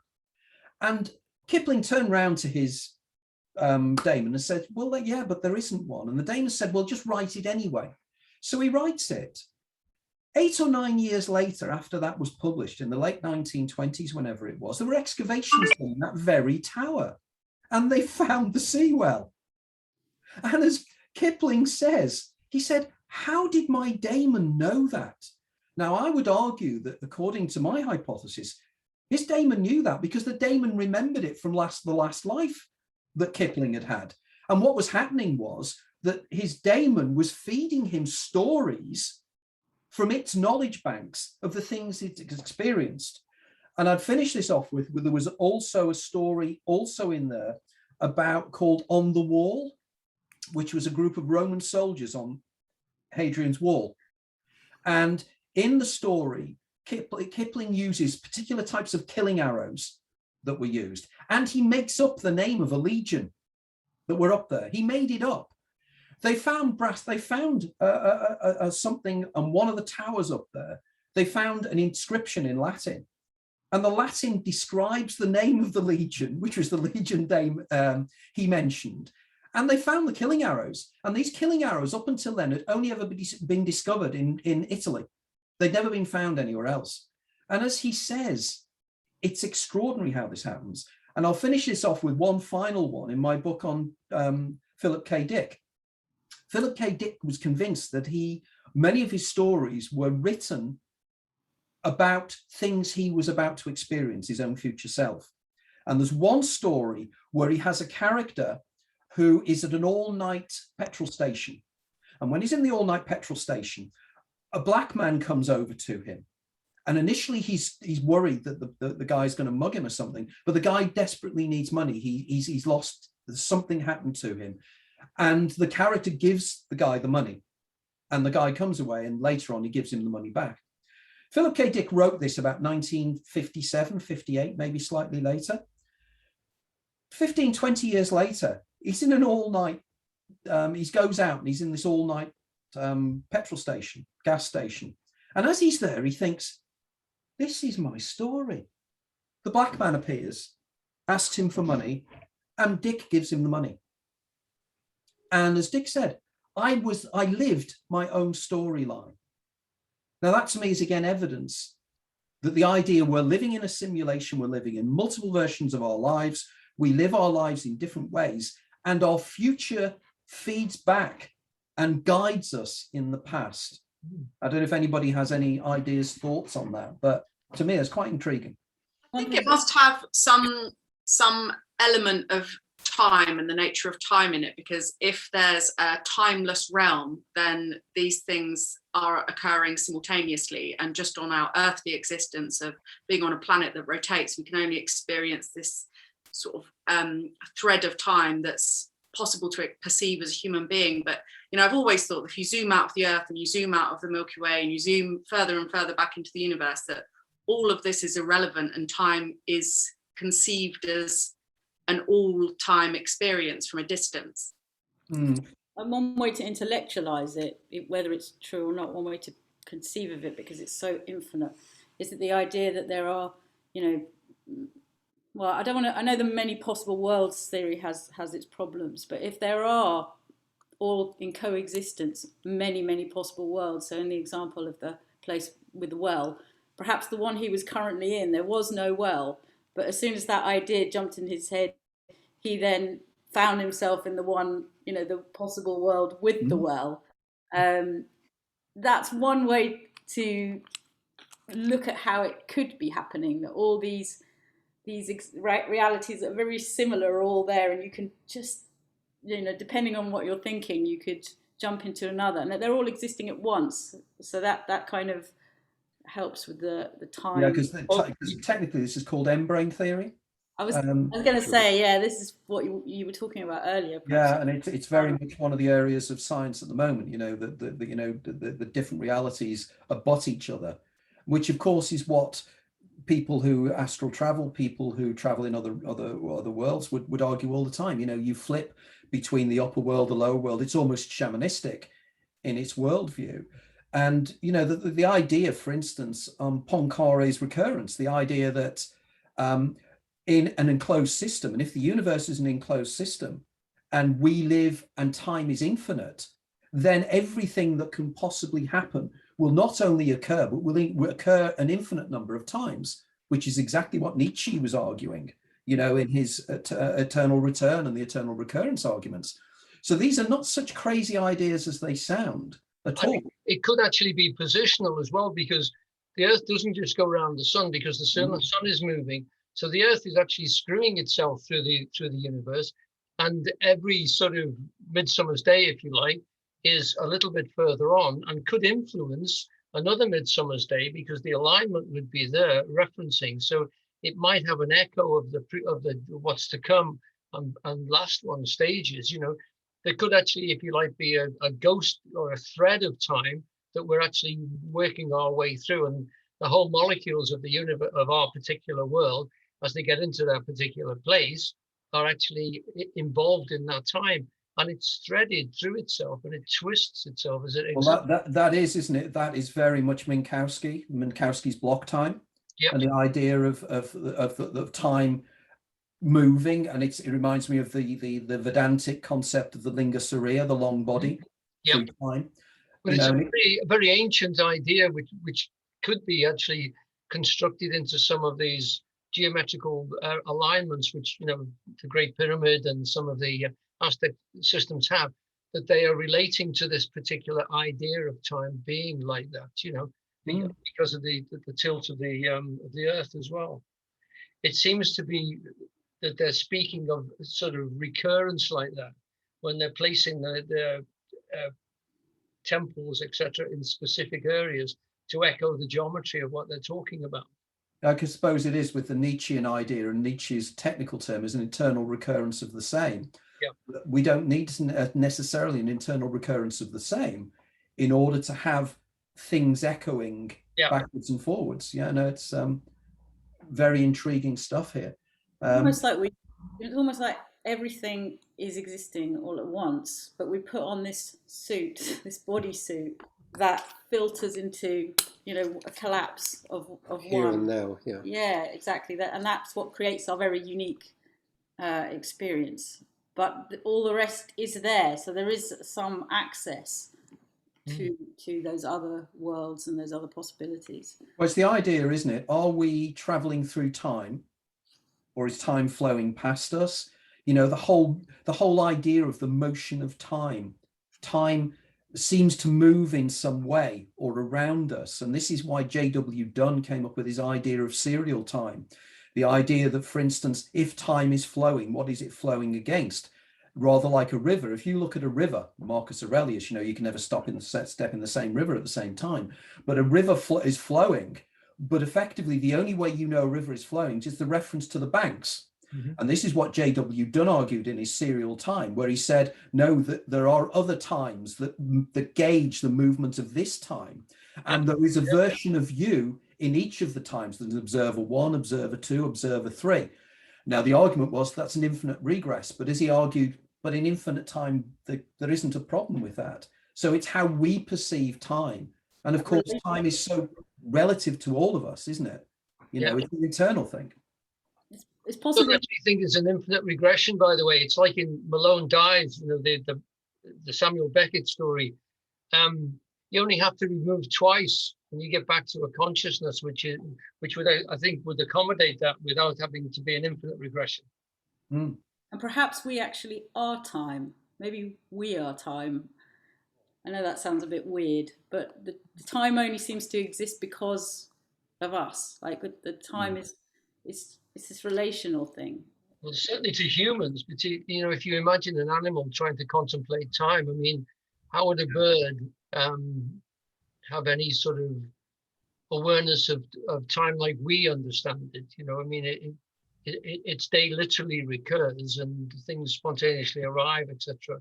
And Kipling turned round to his daemon and said, well, yeah, but there isn't one. And the daemon said, well, just write it anyway. So he writes it. 8 or 9 years later, after that was published in the late 1920s, whenever it was, there were excavations in that very tower, and they found the sea well. And as Kipling says, he said, how did my daemon know that? Now, I would argue that according to my hypothesis, his daemon knew that because the daemon remembered it from the last life that Kipling had had. And what was happening was that his daemon was feeding him stories from its knowledge banks of the things it experienced. And I'd finish this off with there was also a story also in there called On the Wall, which was a group of Roman soldiers on Hadrian's Wall. And in the story, Kipling uses particular types of killing arrows that were used, and he makes up the name of a legion that were up there. He made it up. They found something on one of the towers up there. They found an inscription in Latin, and the Latin describes the name of the legion, which was the legion he mentioned. And they found the killing arrows, and these killing arrows up until then had only ever been discovered in Italy. They'd never been found anywhere else. And as he says, it's extraordinary how this happens. And I'll finish this off with one final one in my book on Philip K. Dick. Philip K. Dick was convinced that many of his stories were written about things he was about to experience, his own future self. And there's one story where he has a character who is at an all-night petrol station. And when he's in the all-night petrol station, a black man comes over to him. And initially he's worried that the guy's going to mug him or something, but the guy desperately needs money. He's lost, something happened to him. And the character gives the guy the money, and the guy comes away, and later on he gives him the money back. Philip K. Dick wrote this about 1957, 58, maybe slightly later. 15, 20 years later, he's in an all-night, he goes out and he's in this all-night petrol station, gas station. And as he's there, he thinks, this is my story. The black man appears, asks him for money, and Dick gives him the money. And as Dick said, I lived my own storyline. Now that to me is again evidence that the idea we're living in a simulation, we're living in multiple versions of our lives, we live our lives in different ways, and our future feeds back and guides us in the past. I don't know if anybody has any ideas, thoughts on that, but to me it's quite intriguing. I think it must have some element of time and the nature of time in it, because if there's a timeless realm, then these things are occurring simultaneously, and just on our earthly existence of being on a planet that rotates, we can only experience this sort of thread of time that's possible to perceive as a human being. But I've always thought that if you zoom out of the earth and you zoom out of the Milky Way and you zoom further and further back into the universe, that all of this is irrelevant and time is conceived as an all-time experience from a distance. And one way to intellectualize it, whether it's true or not, one way to conceive of it, because it's so infinite, is that the idea that there are, well, I know the many possible worlds theory has its problems, but if there are all in coexistence, many possible worlds, so in the example of the place with the well, perhaps the one he was currently in, there was no well, but as soon as that idea jumped in his head, he then found himself in the one, the possible world with the well. That's one way to look at how it could be happening, that all these realities that are very similar are all there, and you can just, depending on what you're thinking, you could jump into another, and that they're all existing at once. So that kind of helps with the time. Yeah, because technically this is called M-brain theory. I was going to say, yeah, this is what you were talking about earlier. Yeah, and it's very much one of the areas of science at the moment. The different realities abut each other, which of course is what people who astral travel, people who travel in other worlds would argue all the time. You know, you flip between the upper world, the lower world. It's almost shamanistic in its worldview. And, you know, the idea, for instance, Poincaré's recurrence, the idea that in an enclosed system, and if the universe is an enclosed system and we live and time is infinite, then everything that can possibly happen will not only occur, but will occur an infinite number of times, which is exactly what Nietzsche was arguing, you know, in his eternal return and the eternal recurrence arguments. So these are not such crazy ideas as they sound at all. It could actually be positional as well, because the Earth doesn't just go around the sun, because the sun is moving. So the Earth is actually screwing itself through the universe, and every sort of midsummer's day, if you like, is a little bit further on and could influence another midsummer's day, because the alignment would be there referencing. So it might have an echo of the what's to come and last one stages. You know, there could actually, if you like, be a ghost or a thread of time that we're actually working our way through, and the whole molecules of the universe, of our particular world, as they get into that particular place, are actually involved in that time, and it's threaded through itself and it twists itself as it exists. Well, that is, isn't it? That is very much Minkowski's block time. Yep. And the idea of time moving, and it reminds me of the Vedantic concept of the Linga Surya, the long body through time. But it's a very ancient idea, which could be actually constructed into some of these geometrical alignments, which, you know, the Great Pyramid and some of the Aztec systems have, that they are relating to this particular idea of time being like that, you know, because of the tilt of the Earth as well. It seems to be that they're speaking of sort of recurrence like that when they're placing their temples, etc., in specific areas to echo the geometry of what they're talking about. I suppose it is with the Nietzschean idea, and Nietzsche's technical term is an internal recurrence of the same. Yeah. We don't need necessarily an internal recurrence of the same in order to have things echoing backwards and forwards. Yeah, no, it's very intriguing stuff here. It's almost like everything is existing all at once, but we put on this suit, this bodysuit that filters into, you know, a collapse of here one. And now. Yeah, exactly that, and that's what creates our very unique experience. But all the rest is there, so there is some access to those other worlds and those other possibilities. Well, it's the idea, isn't it? Are we traveling through time, or is time flowing past us? You know, the whole idea of the motion of time seems to move in some way or around us. And this is why J.W. Dunn came up with his idea of serial time. The idea that, for instance, if time is flowing, what is it flowing against? Rather like a river. If you look at a river, Marcus Aurelius, you know, you can never step in the same river at the same time. But a river is flowing. But effectively, the only way you know a river is flowing is the reference to the banks. And this is what J.W. Dunn argued in his Serial Time, where he said, no, that there are other times that gauge the movement of this time. And there is a version of you in each of the times. There's observer 1, observer 2, observer 3. Now, the argument was that's an infinite regress. But as he argued, but in infinite time, there isn't a problem with that. So it's how we perceive time. And of course, time is so relative to all of us, isn't it? You know, it's an eternal thing. It's possible. I actually think it's an infinite regression, by the way. It's like in Malone Dies, you know, the Samuel Beckett story. You only have to be moved twice and you get back to a consciousness which would, I think, would accommodate that without having to be an infinite regression. And perhaps we actually are time. Maybe we are time. I know that sounds a bit weird, but the time only seems to exist because of us. Like the time is it's this relational thing. Well, certainly to humans, but you know, if you imagine an animal trying to contemplate time, I mean, how would a bird have any sort of awareness of time like we understand it? You know, I mean, its day literally recurs and things spontaneously arrive, etc.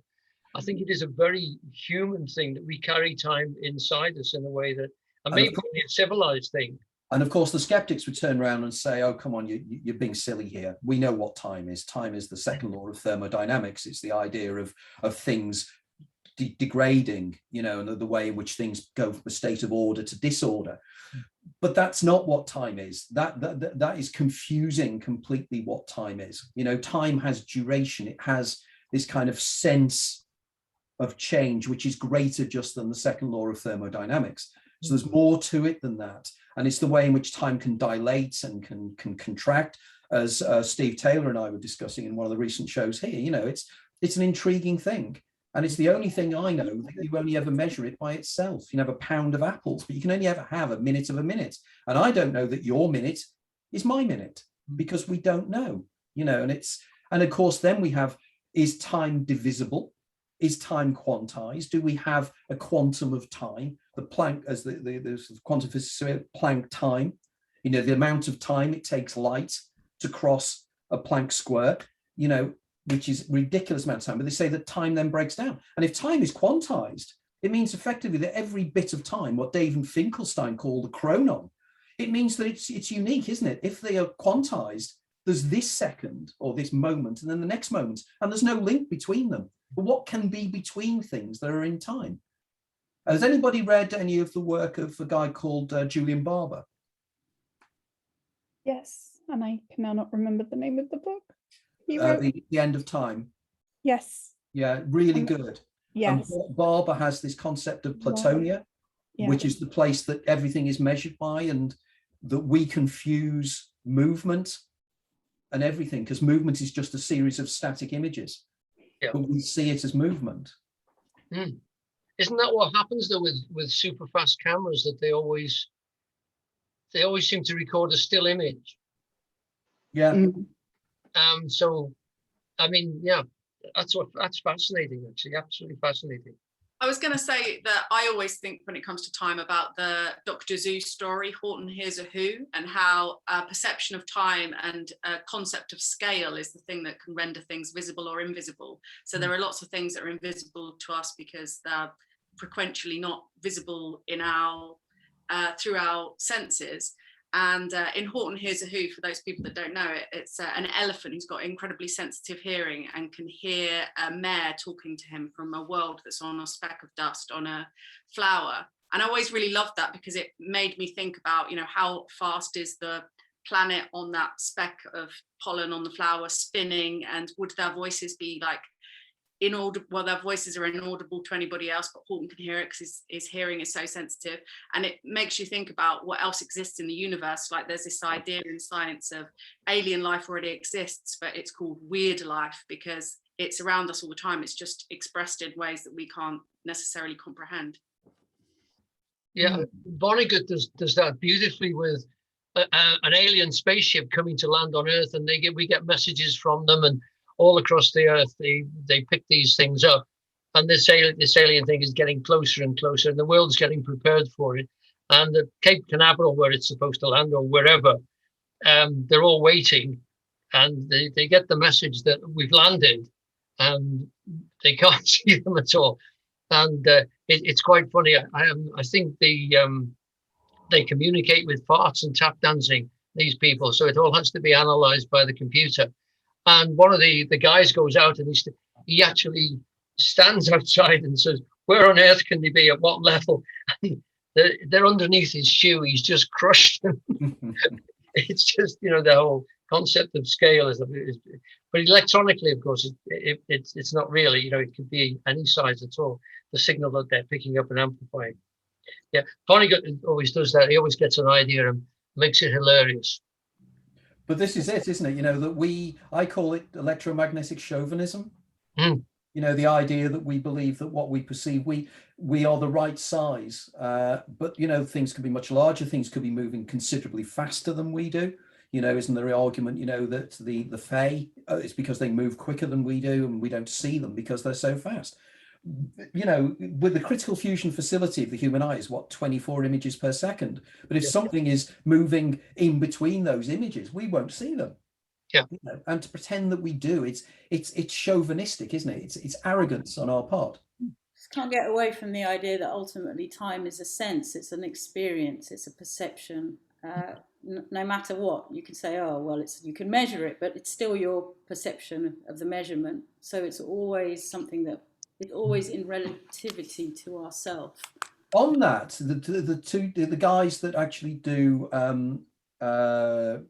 I think it is a very human thing that we carry time inside us in a way that, and maybe a civilized thing. And of course, the skeptics would turn around and say, oh, come on, you're being silly here. We know what time is. Time is the second law of thermodynamics. It's the idea of things degrading, you know, and the way in which things go from a state of order to disorder. But that's not what time is. That is confusing completely what time is. You know, time has duration. It has this kind of sense of change, which is greater just than the second law of thermodynamics. So there's more to it than that. And it's the way in which time can dilate and can contract, as Steve Taylor and I were discussing in one of the recent shows here. You know, it's an intriguing thing. And it's the only thing I know that you only ever measure it by itself. You can have a pound of apples, but you can only ever have a minute of a minute. And I don't know that your minute is my minute, because we don't know, you know, and of course, then we have, is time divisible? Is time quantized? Do we have a quantum of time? The Planck, as the quantum physicists say, Planck time, you know, the amount of time it takes light to cross a Planck square, you know, which is ridiculous amount of time, but they say that time then breaks down. And if time is quantized, it means effectively that every bit of time, what David Finkelstein called the chronon, it means that it's unique, isn't it? If they are quantized, there's this second or this moment and then the next moment, and there's no link between them. But what can be between things that are in time? Has anybody read any of the work of a guy called Julian Barber? Yes, and I can now not remember the name of the book. The End of Time. Yes. Yeah, really good. Yes. And Barber has this concept of Platonia, which is the place that everything is measured by, and that we confuse movement and everything, because movement is just a series of static images. Yeah. But we see it as movement. Isn't that what happens though with super fast cameras, that they always seem to record a still image? Yeah. So, I mean, yeah, that's fascinating, actually, absolutely fascinating. I was going to say that I always think when it comes to time about the Dr. Seuss story, Horton Hears a Who, and how perception of time and concept of scale is the thing that can render things visible or invisible. So there are lots of things that are invisible to us because they're frequently not visible in our through our senses. And in Horton Hears a Who, for those people that don't know it, it's an elephant who's got incredibly sensitive hearing and can hear a mare talking to him from a world that's on a speck of dust on a flower. And I always really loved that, because it made me think about, you know, how fast is the planet on that speck of pollen on the flower spinning, and would their voices be like inaudible? Well, their voices are inaudible to anybody else, but Horton can hear it because his hearing is so sensitive. And it makes you think about what else exists in the universe. Like there's this idea in science of alien life already exists, but it's called weird life because it's around us all the time. It's just expressed in ways that we can't necessarily comprehend. Yeah, Vonnegut does that beautifully with an alien spaceship coming to land on Earth, and we get messages from them, and all across the Earth they pick these things up, and this alien thing is getting closer and closer, and the world's getting prepared for it. And at Cape Canaveral, where it's supposed to land, or wherever, they're all waiting, and they get the message that we've landed, and they can't see them at all. And it's quite funny. I think they communicate with farts and tap dancing, these people, so it all has to be analyzed by the computer. And one of the guys goes out, and he actually stands outside and says, where on earth can they be, at what level? They're underneath his shoe. He's just crushed them. It's just, you know, the whole concept of scale is, but electronically, of course, it's not really, you know, it could be any size at all, the signal that they're picking up and amplifying. Yeah, Vonnegut always does that. He always gets an idea and makes it hilarious. But this is it, isn't it? You know, that I call it electromagnetic chauvinism. You know, the idea that we believe that what we perceive, we are the right size. But, you know, things could be much larger. Things could be moving considerably faster than we do. You know, isn't there an argument, you know, that the Fae, it's because they move quicker than we do, and we don't see them because they're so fast. You know, with the critical fusion facility of the human eye is what, 24 images per second. But if something is moving in between those images, we won't see them. Yeah. You know, and to pretend that we do, it's chauvinistic, isn't it? It's arrogance on our part. Just can't get away from the idea that ultimately time is a sense, it's an experience, it's a perception. no matter what. You can say, oh, well, you can measure it, but it's still your perception of the measurement. So it's always something that it's always in relativity to ourselves. On that, the guys that actually do have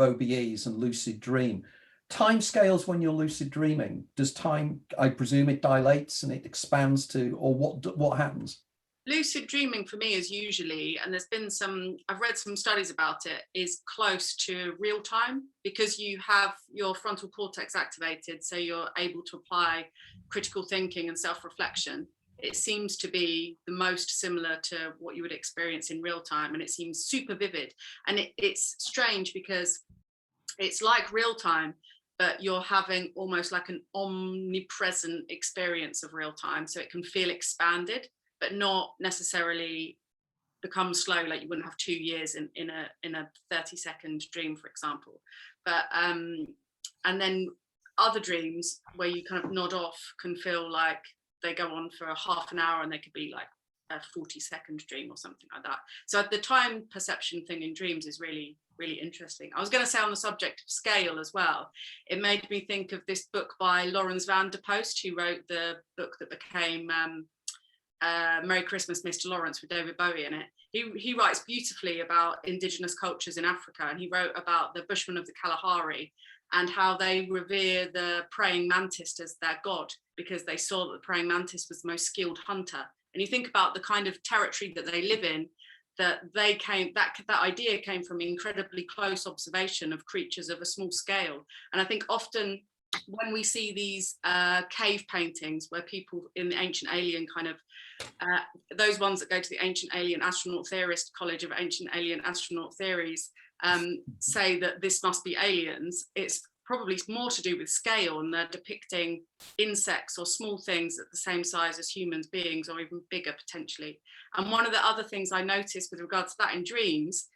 OBEs and lucid dream, time scales when you're lucid dreaming, does time, I presume it dilates and it expands to, or what happens? Lucid dreaming for me is usually, and there's been I've read some studies about it, is close to real time, because you have your frontal cortex activated, so you're able to apply critical thinking and self-reflection. It seems to be the most similar to what you would experience in real time, and it seems super vivid. And it's strange because it's like real time, but you're having almost like an omnipresent experience of real time, so it can feel expanded, but not necessarily become slow, like you wouldn't have 2 years in a 30-second dream, for example. But and then other dreams where you kind of nod off can feel like they go on for half an hour, and they could be like a 40-second dream or something like that. So the time perception thing in dreams is really, really interesting. I was going to say, on the subject of scale as well, it made me think of this book by Lawrence van der Post, who wrote the book that became Merry Christmas, Mr. Lawrence, with David Bowie in it. He writes beautifully about indigenous cultures in Africa, and he wrote about the Bushmen of the Kalahari and how they revere the praying mantis as their god, because they saw that the praying mantis was the most skilled hunter. And you think about the kind of territory that they live in, that idea came from incredibly close observation of creatures of a small scale. And I think often when we see these cave paintings where people in the Ancient Alien kind of, those ones that go to the Ancient Alien Astronaut Theorist College of Ancient Alien Astronaut Theories, say that this must be aliens, it's probably more to do with scale, and they're depicting insects or small things at the same size as humans beings, or even bigger potentially. And one of the other things I noticed with regards to that in dreams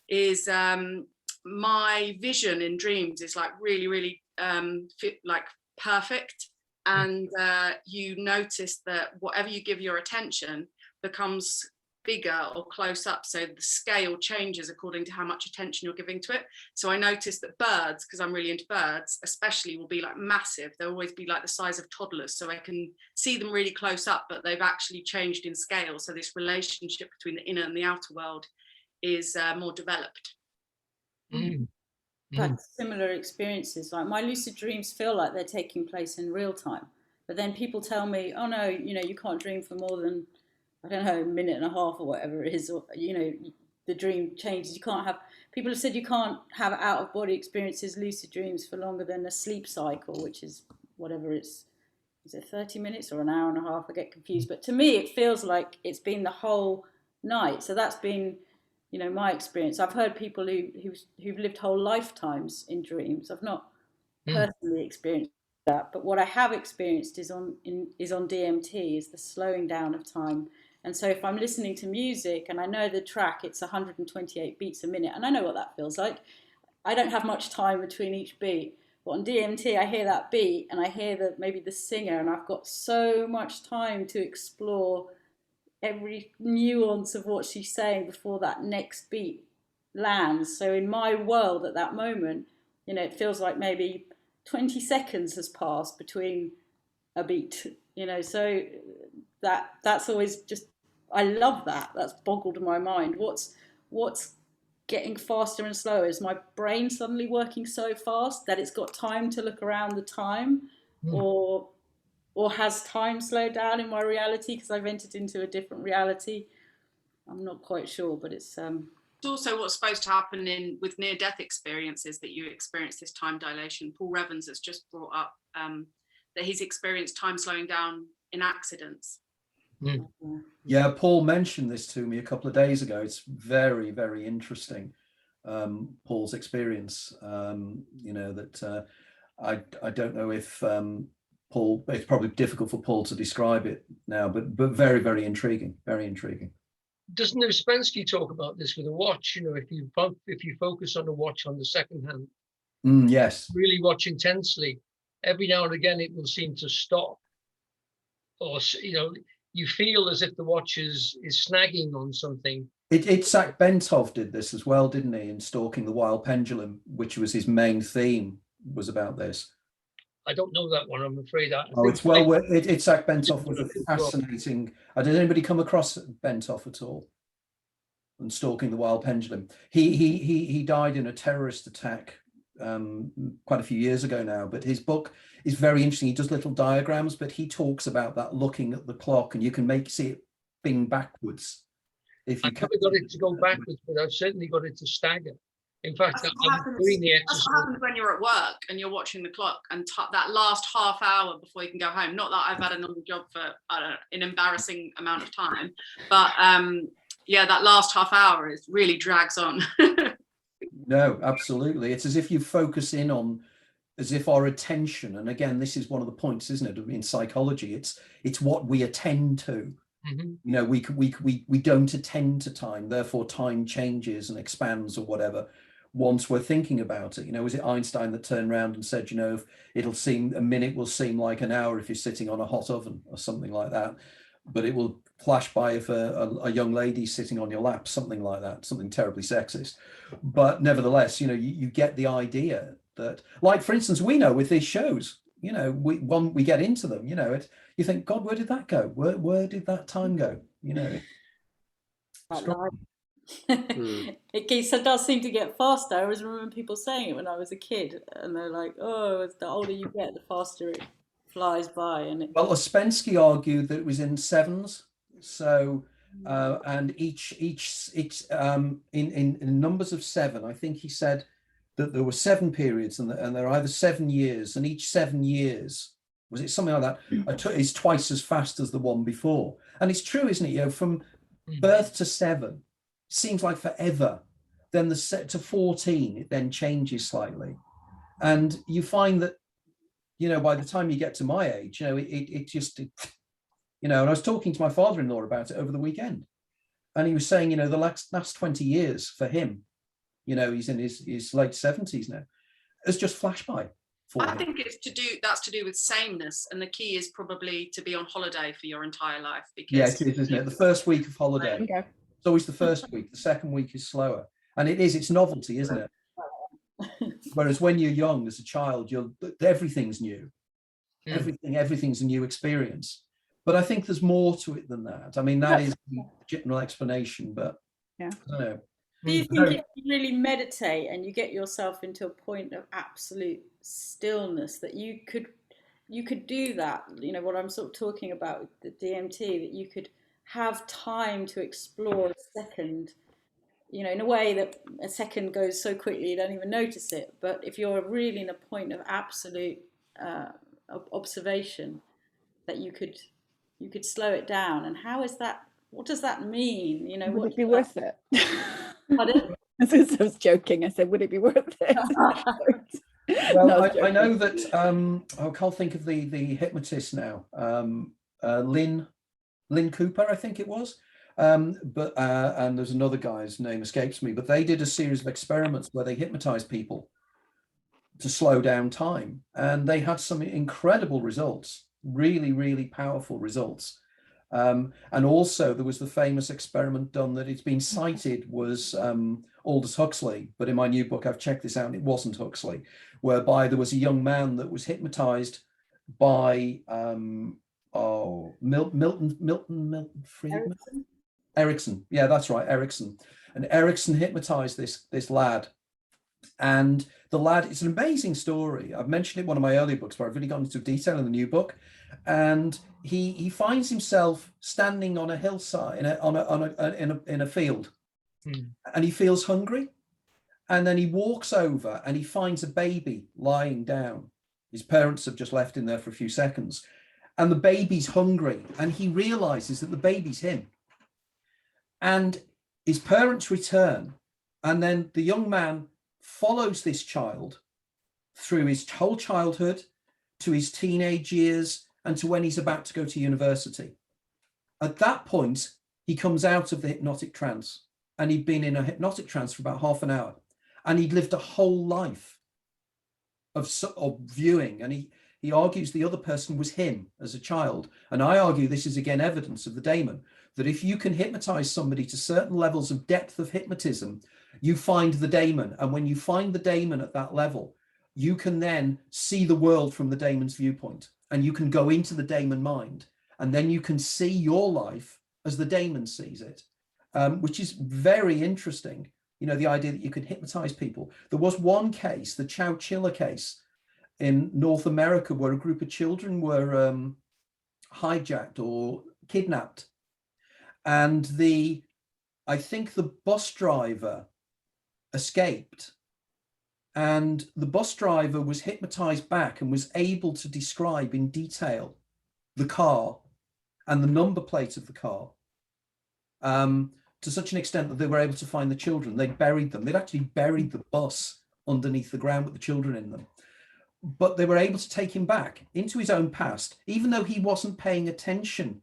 is my vision in dreams is like really, really like perfect. And you notice that whatever you give your attention becomes bigger or close up, so the scale changes according to how much attention you're giving to it. So I noticed that birds, because I'm really into birds especially, will be like massive. They'll always be like the size of toddlers, so I can see them really close up, but they've actually changed in scale, so this relationship between the inner and the outer world is more developed. But similar experiences, like my lucid dreams feel like they're taking place in real time, but then people tell me, oh no, you can't dream for more than, I don't know, a minute and a half or whatever it is, or the dream changes. People have said you can't have out of body experiences, lucid dreams, for longer than a sleep cycle, which is whatever is it 30 minutes or an hour and a half? I get confused, but to me it feels like it's been the whole night. So that's been my experience. I've heard people who've lived whole lifetimes in dreams. I've not personally experienced that, but what I have experienced is on DMT, is the slowing down of time. And so if I'm listening to music and I know the track, it's 128 beats a minute, and I know what that feels like. I don't have much time between each beat. But on DMT, I hear that beat and I hear maybe the singer, and I've got so much time to explore every nuance of what she's saying before that next beat lands. So in my world at that moment, it feels like maybe 20 seconds has passed between a beat, so that's always just, I love that. That's boggled my mind. What's getting faster and slower? Is my brain suddenly working so fast that it's got time to look around the time, or has time slowed down in my reality because I've entered into a different reality? I'm not quite sure, but it's also what's supposed to happen with near-death experiences, that you experience this time dilation. Paul Revens has just brought up that he's experienced time slowing down in accidents. Yeah, Paul mentioned this to me a couple of days ago. It's very, very interesting, Paul's experience. That I don't know if Paul, it's probably difficult for Paul to describe it now, but very, very intriguing, very intriguing. Doesn't Uspensky talk about this with a watch? If you focus on a watch on the second hand, yes, really watch intensely, every now and again it will seem to stop, or you feel as if the watch is snagging on something. Itzhak Bentov did this as well, didn't he? In Stalking the Wild Pendulum, which was his main theme, was about this. I don't know that one, I'm afraid. Oh, it's well worth it. Itzhak Bentov was a fascinating. Did anybody come across Bentov at all? And Stalking the Wild Pendulum. He died in a terrorist attack quite a few years ago now, but his book is very interesting. He does little diagrams, but he talks about that looking at the clock, and you can see it being backwards. If you I've never got it to go backwards, but I've certainly got it to stagger. In fact, That's I'm doing the That's exercise. what happens when you're at work and you're watching the clock, and that last half hour before you can go home. Not that I've had another job for an embarrassing amount of time, but yeah, that last half hour really drags on. No, absolutely. It's as if you focus in on, as if our attention, and again, this is one of the points, isn't it, in psychology? It's what we attend to. Mm-hmm. You know, we don't attend to time, therefore time changes and expands or whatever once we're thinking about it. You know, was it Einstein that turned around and said, you know, a minute will seem like an hour if you're sitting on a hot oven or something like that, but it will flash by if a young lady's sitting on your lap, something like that, something terribly sexist. But nevertheless, you know, you get the idea that, like, for instance, we know with these shows, you know, when we get into them, you know, you think, God, where did that go? Where did that time go? You know. It does seem to get faster. I always remember people saying it when I was a kid, and they're like, "Oh, the older you get, the faster it flies by." Well, Ouspensky argued that it was in sevens. So, and each in numbers of seven, I think he said that there were 7 periods, and there are either 7 years, and each 7 years, was it something like that, is twice as fast as the one before. And it's true, isn't it? You know, from birth to 7 seems like forever. Then the set to 14, it then changes slightly, and you find that, you know, by the time you get to my age, you know, it just, you know. And I was talking to my father-in-law about it over the weekend, and he was saying, you know, the last 20 years for him, you know, he's in his late 70s now, has just flashed by. I think that's to do with sameness, and the key is probably to be on holiday for your entire life. Because yeah, it is, isn't it? The first week of holiday, Okay. it's always the first week. The second week is slower, and it's novelty, isn't it? Whereas when you're young, as a child, everything's new. Everything's a new experience. But I think there's more to it than that. I mean, that is the general explanation, but yeah, I don't know. Do you think if you really meditate and you get yourself into a point of absolute stillness, that you could do that? You know what I'm sort of talking about with the DMT, that you could have time to explore a second, you know, in a way that a second goes so quickly you don't even notice it. But if you're really in a point of absolute observation, that you could slow it down. And how is that? What does that mean? You know, would it be worth it? Pardon? I was joking. I said, would it be worth it? Well, No, I know that I can't think of the hypnotist now. Lynn Cooper, I think it was. But and there's another guy's name escapes me, but they did a series of experiments where they hypnotized people to slow down time, and they had some incredible results, really, really powerful results. And also there was the famous experiment done that it's been cited was Aldous Huxley, but in my new book I've checked this out and it wasn't Huxley, whereby there was a young man that was hypnotized by Milton Friedman? Erickson. Yeah, that's right, Erickson. And Erickson hypnotized this lad. And the lad, it's an amazing story. I've mentioned it in one of my earlier books, but I've really gone into detail in the new book. And he finds himself standing on a hillside in a field, and he feels hungry. And then he walks over and he finds a baby lying down. His parents have just left him there for a few seconds, and the baby's hungry, and he realizes that the baby's him. And his parents return, and then the young man follows this child through his whole childhood, to his teenage years, and to when he's about to go to university. At that point, he comes out of the hypnotic trance, and he'd been in a hypnotic trance for about half an hour, and he'd lived a whole life of viewing. And he argues the other person was him as a child. And I argue this is again evidence of the daemon, that if you can hypnotize somebody to certain levels of depth of hypnotism, you find the daemon. And when you find the daemon at that level, you can then see the world from the daemon's viewpoint, and you can go into the daemon mind, and then you can see your life as the daemon sees it, which is very interesting. You know, the idea that you can hypnotize people. There was one case, the Chowchilla case in North America, where a group of children were hijacked or kidnapped. And I think the bus driver escaped, and the bus driver was hypnotized back and was able to describe in detail the car and the number plate of the car, to such an extent that they were able to find the children. They'd buried them. They'd actually buried the bus underneath the ground with the children in them. But they were able to take him back into his own past, even though he wasn't paying attention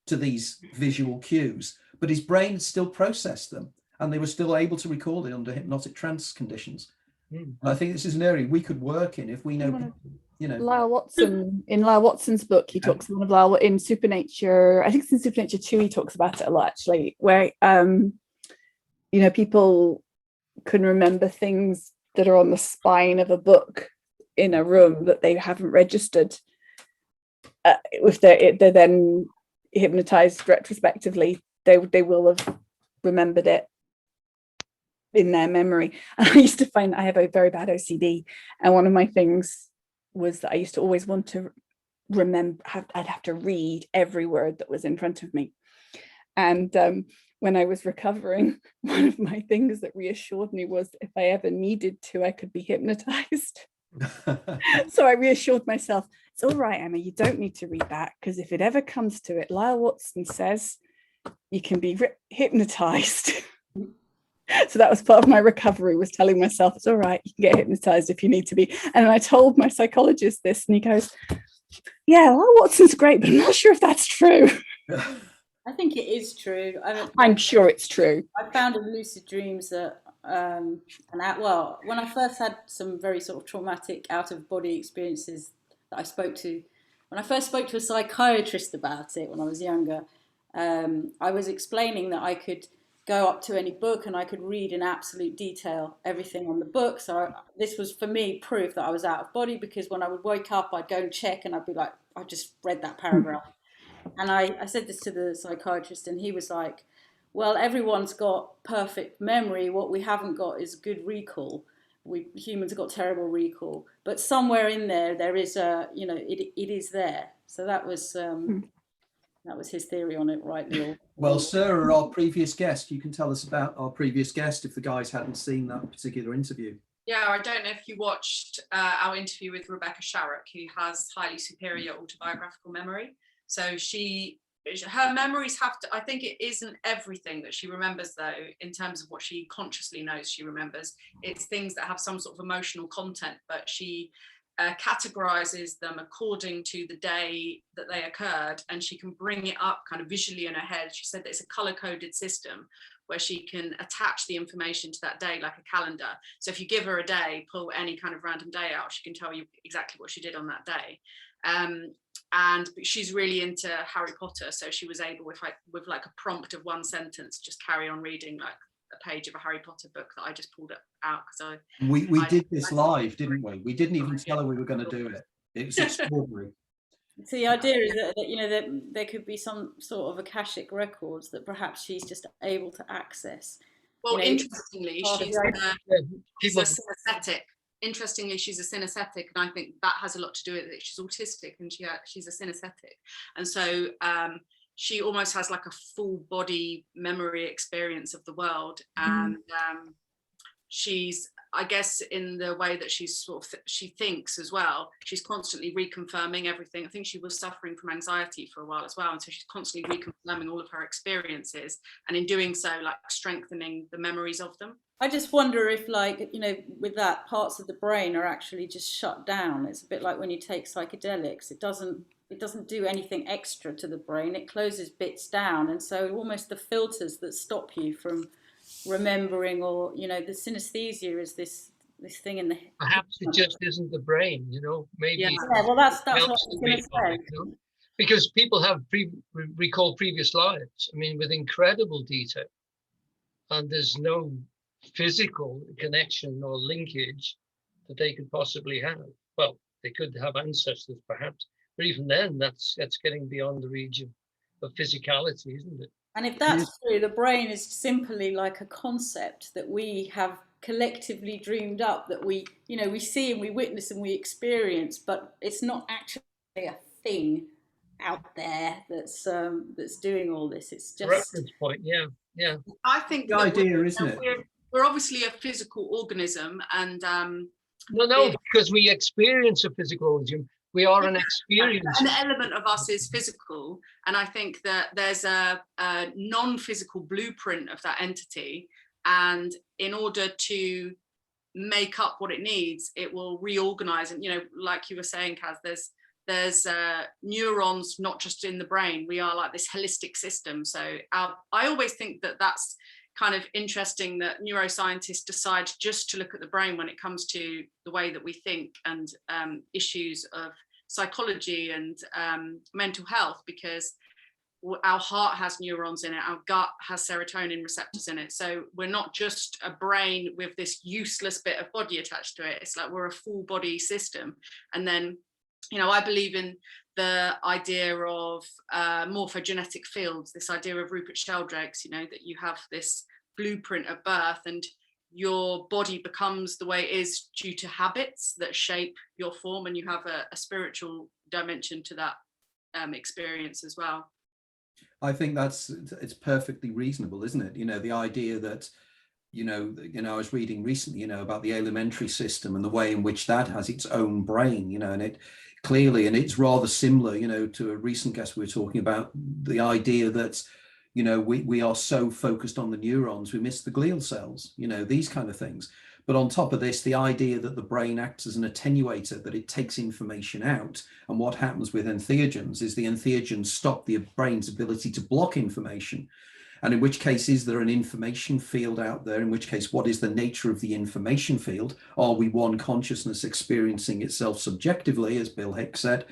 to these visual cues, but his brain had still processed them, and they were still able to recall it under hypnotic trance conditions. And I think this is an area we could work in if we know people, you know. Lyle Watson, in Lyle Watson's book, he talks one of Lyle in Supernature, I think it's in Supernature 2, he talks about it a lot actually, where you know, people can remember things that are on the spine of a book in a room that they haven't registered. If they're then hypnotized retrospectively, they will have remembered it in their memory. And I used to find I have a very bad OCD, and one of my things was that I used to always want to remember, I'd have to read every word that was in front of me. And when I was recovering, one of my things that reassured me was if I ever needed to, I could be hypnotized. So I reassured myself, it's all right, Emma, you don't need to read that, because if it ever comes to it, Lyle Watson says you can be hypnotized. So that was part of my recovery, was telling myself, it's all right, you can get hypnotized if you need to be. And I told my psychologist this, and he goes, yeah, Lyle Watson's great, but I'm not sure if that's true. I think it is true. I'm sure it's true. I found in lucid dreams that well, when I first had some very sort of traumatic out-of-body experiences that I spoke to, when I first spoke to a psychiatrist about it when I was younger, I was explaining that I could go up to any book and I could read in absolute detail everything on the book. So this was for me proof that I was out of body, because when I would wake up, I'd go and check and I'd be like, I just read that paragraph. And I said this to the psychiatrist, and he was like, well, everyone's got perfect memory. What we haven't got is good recall. Humans have got terrible recall, but somewhere in there is you know, it is there. So that was his theory on it, right, Neil? Well, Sarah, our previous guest, you can tell us about our previous guest if the guys hadn't seen that particular interview. Yeah, I don't know if you watched our interview with Rebecca Sharrock, who has highly superior autobiographical memory. So her memories have to, I think it isn't everything that she remembers though, in terms of what she consciously knows she remembers. It's things that have some sort of emotional content, but she categorizes them according to the day that they occurred, and she can bring it up kind of visually in her head. She said that it's a color-coded system where she can attach the information to that day like a calendar. So if you give her a day, pull any kind of random day out, she can tell you exactly what she did on that day. And she's really into Harry Potter, so she was able, with like a prompt of one sentence, just carry on reading like a page of a Harry Potter book that I just pulled it out because we did this live, didn't we? We didn't even tell her we were going to do it. It was extraordinary. So the idea is that you know, that there could be some sort of akashic records that perhaps she's just able to access. Well, you know, interestingly, she's a synesthetic. Interestingly, she's a synesthetic, and I think that has a lot to do with it. She's autistic, and she's a synesthetic, and so she almost has like a full body memory experience of the world. And she's, I guess, in the way that she's sort of she thinks as well, she's constantly reconfirming everything. I think she was suffering from anxiety for a while as well, and so she's constantly reconfirming all of her experiences, and in doing so, like strengthening the memories of them. I just wonder if, like, you know, with that, parts of the brain are actually just shut down. It's a bit like when you take psychedelics. It doesn't do anything extra to the brain. It closes bits down, and so almost the filters that stop you from remembering, or, you know, the synesthesia is this thing in the head. Perhaps it just isn't the brain, you know, maybe. Yeah, well, that's what I was going to say. You know? because people have recall previous lives, I mean, with incredible detail, and there's no physical connection or linkage that they could possibly have. Well, they could have ancestors perhaps, but even then, that's getting beyond the region of physicality, isn't it? And if that's true, the brain is simply like a concept that we have collectively dreamed up, that we see and we witness and we experience, but it's not actually a thing out there that's doing all this. It's just reference point. Yeah. I think The idea, isn't it? We're obviously a physical organism, and No, because we experience a physical organism. We are an experience. An element of us is physical, and I think that there's a non-physical blueprint of that entity, and in order to make up what it needs, it will reorganize. And like you were saying, Kaz, there's neurons not just in the brain. We are like this holistic system. So I always think that that's kind of interesting that neuroscientists decide just to look at the brain when it comes to the way that we think and issues of psychology and mental health, because our heart has neurons in it, our gut has serotonin receptors in it. So we're not just a brain with this useless bit of body attached to it. It's like we're a full body system. And then, I believe in the idea of morphogenetic fields, this idea of Rupert Sheldrake's, that you have this blueprint at birth and your body becomes the way it is due to habits that shape your form, and you have a spiritual dimension to that experience as well. I think it's perfectly reasonable, isn't it? The idea that, I was reading recently, about the alimentary system and the way in which that has its own brain, and it clearly, and it's rather similar, to a recent guest we were talking about, the idea that, we are so focused on the neurons, we miss the glial cells, these kind of things. But on top of this, the idea that the brain acts as an attenuator, that it takes information out. And what happens with entheogens is the entheogens stop the brain's ability to block information. And in which case, is there an information field out there? In which case, what is the nature of the information field? Are we one consciousness experiencing itself subjectively, as Bill Hicks said?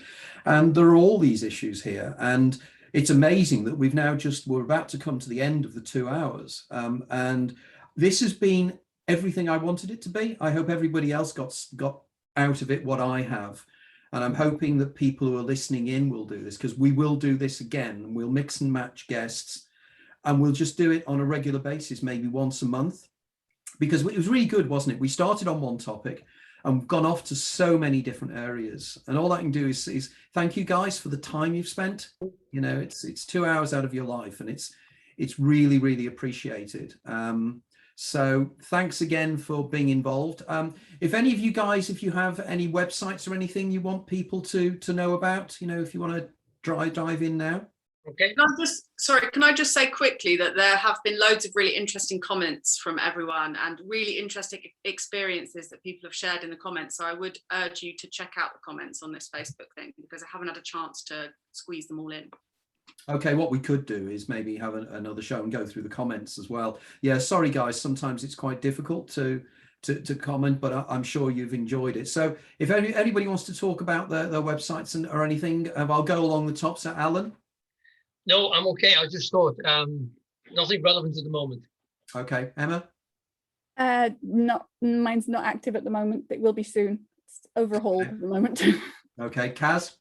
And there are all these issues here. And it's amazing that we're about to come to the end of the 2 hours. And this has been everything I wanted it to be. I hope everybody else got out of it what I have. And I'm hoping that people who are listening in will do this, because we will do this again. We'll mix and match guests, and we'll just do it on a regular basis, maybe once a month, because it was really good, wasn't it? We started on one topic and we've gone off to so many different areas. And all I can do is thank you guys for the time you've spent. It's 2 hours out of your life, and it's really, really appreciated. So thanks again for being involved. If any of you guys, if you have any websites or anything you want people to know about, if you want to dive in now. Okay. Can I just say quickly that there have been loads of really interesting comments from everyone and really interesting experiences that people have shared in the comments. So I would urge you to check out the comments on this Facebook thing, because I haven't had a chance to squeeze them all in. Okay, what we could do is maybe have another show and go through the comments as well. Yeah, sorry guys, sometimes it's quite difficult to comment, but I'm sure you've enjoyed it. So if anybody wants to talk about their websites or anything, I'll go along the top. So Alan? No, I'm okay. I just thought nothing relevant at the moment. Okay, Emma? Mine's not active at the moment. It will be soon. It's overhauled at the moment. Okay, Kaz?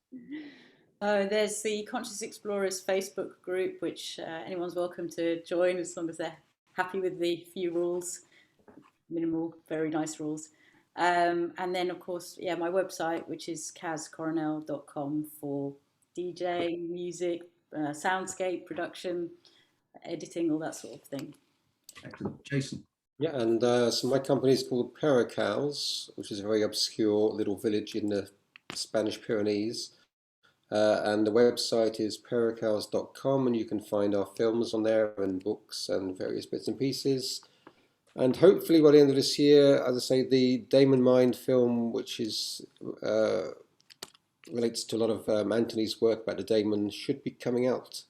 There's the Conscious Explorers Facebook group, which anyone's welcome to join as long as they're happy with the few rules, minimal, very nice rules. And then, of course, my website, which is kazcoronel.com for DJ, music, soundscape, production, editing, all that sort of thing. Excellent. Jason? Yeah, and so my company is called Pericals, which is a very obscure little village in the Spanish Pyrenees. And the website is pericals.com, and you can find our films on there and books and various bits and pieces. And hopefully by the end of this year, as I say, the Damon Mind film, which is relates to a lot of Anthony's work about the Damon, should be coming out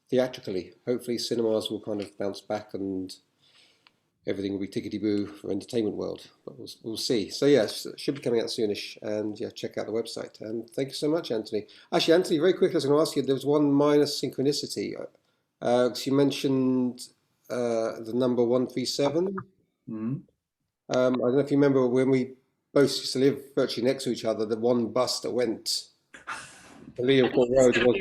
theatrically. Hopefully cinemas will kind of bounce back and everything will be tickety-boo for entertainment world, but we'll see. So yes, it should be coming out soonish, and yeah, check out the website. And thank you so much, Anthony. Actually, Anthony, very quickly, I was going to ask you, there was one minor synchronicity. Because you mentioned the number 137. Mm. I don't know if you remember when we both used to live virtually next to each other, the one bus that went to Leopold Road was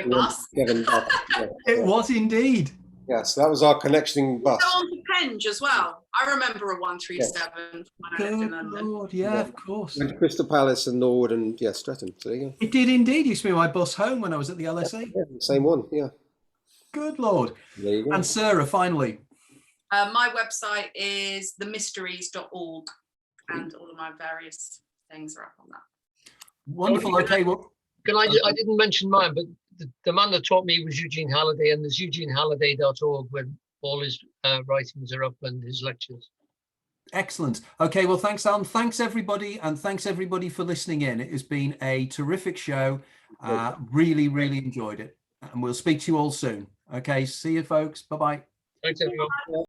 the 137 bus. Yeah. It was indeed. Yeah, so that was our connecting bus. Go on to Penge as well. I remember a 137 when I lived in Good London. Lord, yeah, of course. Went to Crystal Palace and Norwood and yeah, Streatham. So there you go. It did indeed. Used to be my bus home when I was at the LSE. Yeah, same one. Yeah. Good Lord. There you go. And Sarah, finally. My website is themysteries.org, and all of my various things are up on that. Wonderful. Okay, well, I didn't mention mine, but the man that taught me was Eugene Halliday, and there's eugenehalliday.org where all his writings are up and his lectures. excellent. Okay, well, thanks, Alan. Thanks, everybody. And thanks, everybody, for listening in. It has been a terrific show. Really, really enjoyed it. And we'll speak to you all soon. Okay, see you, folks. Bye-bye. Thanks, everyone.